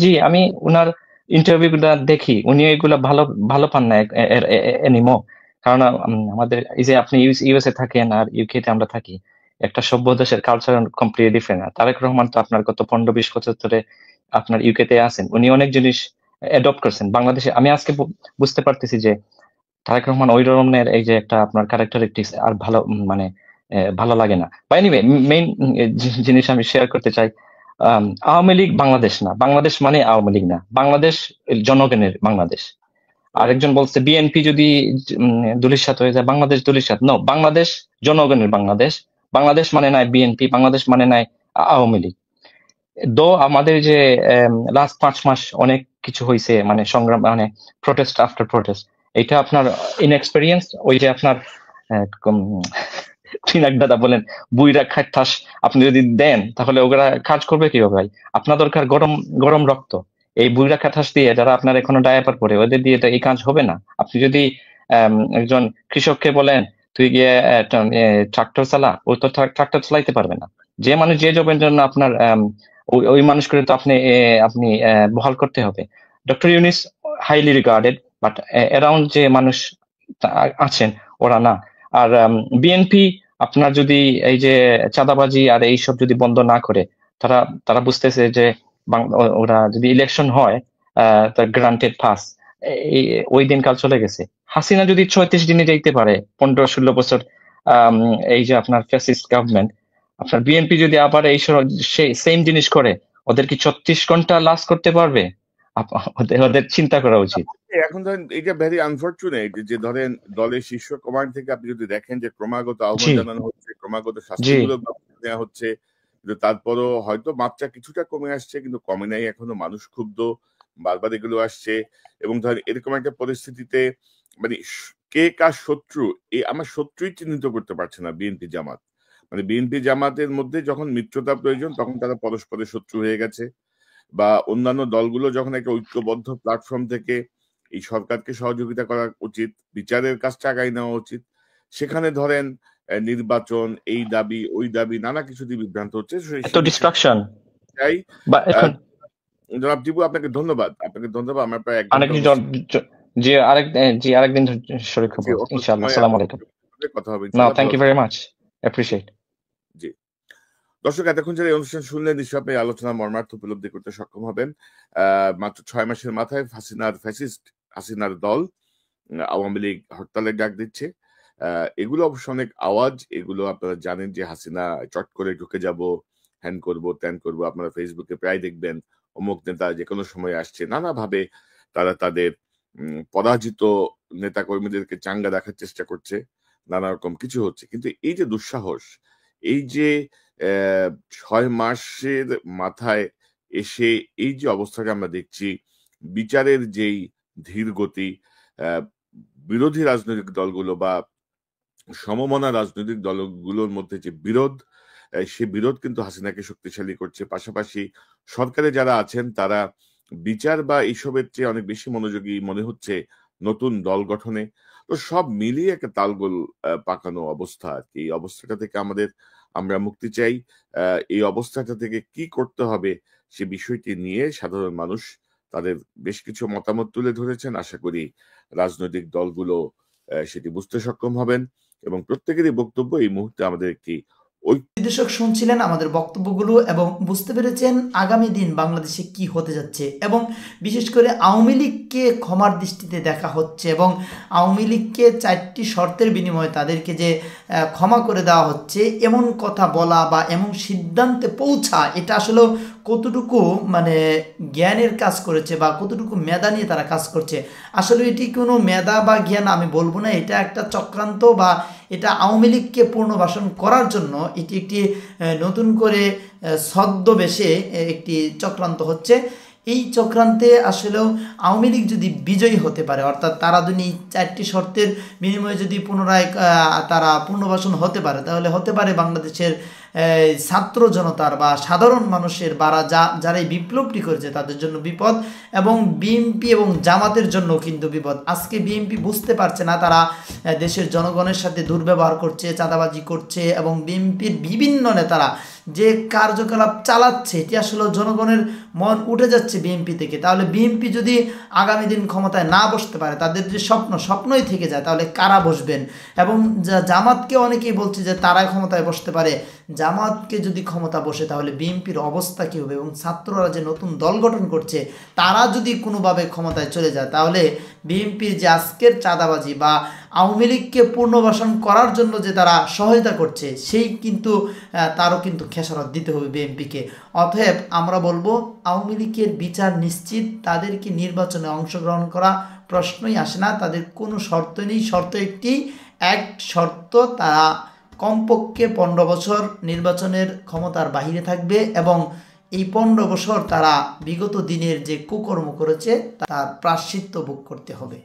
জি, আমি উনার ইন্টারভিউ গুলা দেখি, উনি এগুলা ভালো ভালো পান না এনিমো। কারণ আমাদের এই যে আপনি ইউএসএ থাকেন আর ইউকে তে আমরা থাকি, একটা সভ্য দেশের culture completely different. Tarique Rahman তো আপনার গত 15-20 বছর ধরে আপনার ইউকে তে আছেন, উনি অনেক জিনিস অ্যাডপ্ট করছেন বাংলাদেশে। আমি আজকে বুঝতে পারতেছি যে তারেক রহমান ওই ধরনের এই যে একটা আপনার ক্যারেক্টারিস্টিক্স আর ভালো মানে ভালো লাগে না। বা এনিওয়ে, মেইন জিনিস আমি শেয়ার করতে চাই, আওয়ামী লীগ বাংলাদেশ না, বাংলাদেশ মানে আওয়ামী লীগ না, বাংলাদেশ জনগণের বাংলাদেশ। আরেকজন বলছে বিএনপি যদি ধূলিসাৎ হয়ে যায়, বাংলাদেশ ধূলিসাৎ। নো, বাংলাদেশ জনগণের বাংলাদেশ। বাংলাদেশ মানে নাই বিএনপি, বাংলাদেশ মানে নাই আওয়ামী লীগ। দো আমাদের যে লাস্ট 5 মাস অনেক কিছু হয়েছে, মানে সংগ্রাম, মানে প্রোটেস্ট আফটার প্রোটেস্ট, এটা আপনার ইনএক্সপেরিয়েন্স। ওই যে আপনার চিনাক দাদা বলেন বুইরা খাটাস, আপনি যদি দেন তাহলে ওরা কাজ করবে কিভাবে ভাই? আপনার দরকার গরম গরম রক্ত। এই বুইরা খাটাস দিয়ে যারা আপনার এখনো ডায়াপার পরে, ওদের দিয়ে এই কাজ হবে না। আপনি যদি একজন কৃষককে বলেন তুই গিয়ে ট্রাক্টর চালা, ও তো ট্রাক্টর চালাইতে পারবে না। যে মানুষ যে জবের জন্য আপনার ওই মানুষকে তো আপনি বহাল করতে হবে। Doctor Yunus highly regarded, but around যে মানুষ আছেন ওরা না। আর বিএনপি আপনার যদি এই যে চাঁদাবাজি আর এইসব যদি বন্ধ না করে, তারা বুঝতেছে যে ওরা যদি ইলেকশন হয় গ্রান্টেড পাস, ওই দিন কাল চলে গেছে। হাসিনা যদি 36 দিনে যাইতে পারে, 15-16 বছর এই যে আপনার ফ্যাসিস্ট গভর্নমেন্ট, আপনার বিএনপি যদি আবার এই সেম জিনিস করে, ওদের কি 36 ঘন্টা লাস্ট করতে পারবে? ওদের চিন্তা করা উচিত। এখন ধরেন এটা ভেরি আনফরচুনেট যে ধরেন দলের শীর্ষ কমান্ড থেকে আপনি যদি দেখেন যে ক্রমাগত আহ্বান জানানো হচ্ছে, ক্রমাগত শাস্তিমূলক ব্যবস্থা নেওয়া হচ্ছে, কিন্তু তারপরও হয়তো মাত্রা কিছুটা কমে আসছে, কিন্তু কমে নাই এখনো। মানুষ ক্ষুব্ধ, বারবার এগুলো আসছে। এবং ধরেন এরকম একটা পরিস্থিতিতে মানে কে কার শত্রু, আমার শত্রুই চিহ্নিত করতে পারছে না বিএনপি জামাত। মানে বিএনপি জামাতের মধ্যে যখন মিত্রতা প্রয়োজন তখন তারা পরস্পরের শত্রু হয়ে গেছে, বা অন্যান্য দলগুলো যখন একটা ঐক্যবদ্ধ প্ল্যাটফর্ম থেকে এই সরকারকে সহযোগিতা করা উচিত, বিচারের কাজটা আগায় নেওয়া উচিত, সেখানে ধরেন নির্বাচন, এই দাবি ওই দাবি, নানা কিছু দিয়ে বিভ্রান্ত হচ্ছে। ডিস্ট্রাকশন চাই বা এখন জনাব টিপু, আপনাকে ধন্যবাদ। আমার প্রায় আরেকদিন শরীর খবর ইনশাআল্লাহ। আসসালামু আলাইকুম। কথা হবে। না, thank you very much, appreciate. জি দর্শক, এতক্ষণ যারা এই অনুষ্ঠান শুনলেন নিশ্চয়ই আপনি আলোচনা মর্মার্থ উপলব্ধি করতে সক্ষম হবেন। মাত্র 6 মাসের মাথায় হাসিনার দল আওয়ামী লীগ হরতালের ডাক দিচ্ছে। এগুলো অবশ্য অনেক আওয়াজ, এগুলো আপনারা জানেন যে হাসিনা চট করে ঢুকে যাব, হ্যান করব ত্যান করব, আপনারা ফেসবুকে প্রায় দেখবেন অমুক নেতা যে কোনো সময় আসছে, নানাভাবে তারা তাদের পরাজিত নেতা কর্মীদেরকে চাঙ্গা রাখার চেষ্টা করছে, নানা রকম কিছু হচ্ছে। কিন্তু এই যে দুঃসাহস, এই যে 6 মাসের মাথায় এসে এই যে অবস্থাকে আমরা দেখছি, বিচারের যেই ধীর গতি, বিরোধী রাজনৈতিক দলগুলো বা সমমনা রাজনৈতিক দলগুলোর মধ্যে যে বিরোধ, সে বিরোধ কিন্তু হাসিনাকে শক্তিশালী করছে। পাশাপাশি সরকারে যারা আছেন তারা বিচার বা এইসবের চেয়ে অনেক বেশি মনোযোগী মনে হচ্ছে নতুন দল গঠনে। তো সব মিলিয়ে একটা তালগোল পাকানো অবস্থা আর কি। এই অবস্থাটা থেকে আমরা মুক্তি চাই। এই অবস্থাটা থেকে কি করতে হবে সে বিষয়টি নিয়ে সাধারণ মানুষ তাদের বেশ কিছু মতামত তুলে ধরেছেন। আশা করি রাজনৈতিক দলগুলো সেটি বুঝতে সক্ষম হবেন এবং প্রত্যেকেরই বক্তব্য এই মুহূর্তে আমাদের একটি দর্শক শুনছিলেন আমাদের বক্তব্যগুলো এবং বুঝতে পেরেছেন আগামী দিন বাংলাদেশে কি হতে যাচ্ছে, এবং বিশেষ করে আওয়ামী লীগকে ক্ষমার দৃষ্টিতে দেখা হচ্ছে এবং আওয়ামী লীগকে 4টি শর্তের বিনিময়ে তাদেরকে যে ক্ষমা করে দেওয়া হচ্ছে, এমন কথা বলা বা এমন সিদ্ধান্তে পৌঁছা, এটা আসলে কতটুকু মানে জ্ঞানের কাজ করেছে বা কতটুকু মেধা নিয়ে তারা কাজ করছে। আসলে এটি কোনো মেধা বা জ্ঞান আমি বলবো না, এটা একটা চক্রান্ত বা এটা আওয়ামী লীগকে পুনর্বাসন করার জন্য এটি একটি নতুন করে ছদ্মবেশে একটি চক্রান্ত হচ্ছে। এই চক্রান্তে আসলেও আওয়ামী লীগ যদি বিজয়ী হতে পারে, অর্থাৎ তারা যদি 4টি শর্তের বিনিময়ে যদি পুনরায় তারা পুনর্বাসন হতে পারে, তাহলে হতে পারে বাংলাদেশের ছাত্র জনতার বা সাধারণ মানুষের যারা এই বিপ্লবটি করেছে তাদের জন্য বিপদ, এবং বিএনপি এবং জামাতের জন্য কিন্তু বিপদ। আজকে বিএনপি বুঝতে পারছে না তারা দেশের জনগণের সাথে দুর্ব্যবহার করছে, চাঁদাবাজি করছে, এবং বিএনপির বিভিন্ন নেতারা যে কার্যকলাপ চালাচ্ছে এটি আসলে জনগণের মন উঠে যাচ্ছে বিএনপি থেকে। তাহলে বিএনপি যদি আগামী দিন ক্ষমতায় না বসতে পারে, তাদের যে স্বপ্নই থেকে যায়, তাহলে কারা বসবেন? এবং জামাতকে অনেকেই বলছে যে তারাই ক্ষমতায় বসতে পারে। জামাতকে যদি ক্ষমতা বসে তাহলে বিএনপির অবস্থা কী হবে? এবং ছাত্ররা যে নতুন দল গঠন করছে তারা যদি কোনোভাবে ক্ষমতায় চলে যায়, তাহলে বিএনপির যে আজকের চাঁদাবাজি বা আওয়ামী লীগকে পুনর্বাসন করার জন্য যে তারা সহায়তা করছে, সেই কিন্তু তারও কিন্তু খেসারত দিতে হবে বিএনপিকে। অতএব আমরা বলবো আওয়ামী লীগের বিচার নিশ্চিত, তাদেরকে নির্বাচনে অংশগ্রহণ করা প্রশ্নই আসে না, তাদের কোনো শর্ত নেই। এক শর্ত, তারা কমপক্ষে 15 বছর নির্বাচনের ক্ষমতার বাহিরে থাকবে এবং এই 15 বছর তারা বিগত দিনের যে কুকর্ম করেছে তার প্রায়শ্চিত্ত ভোগ করতে হবে।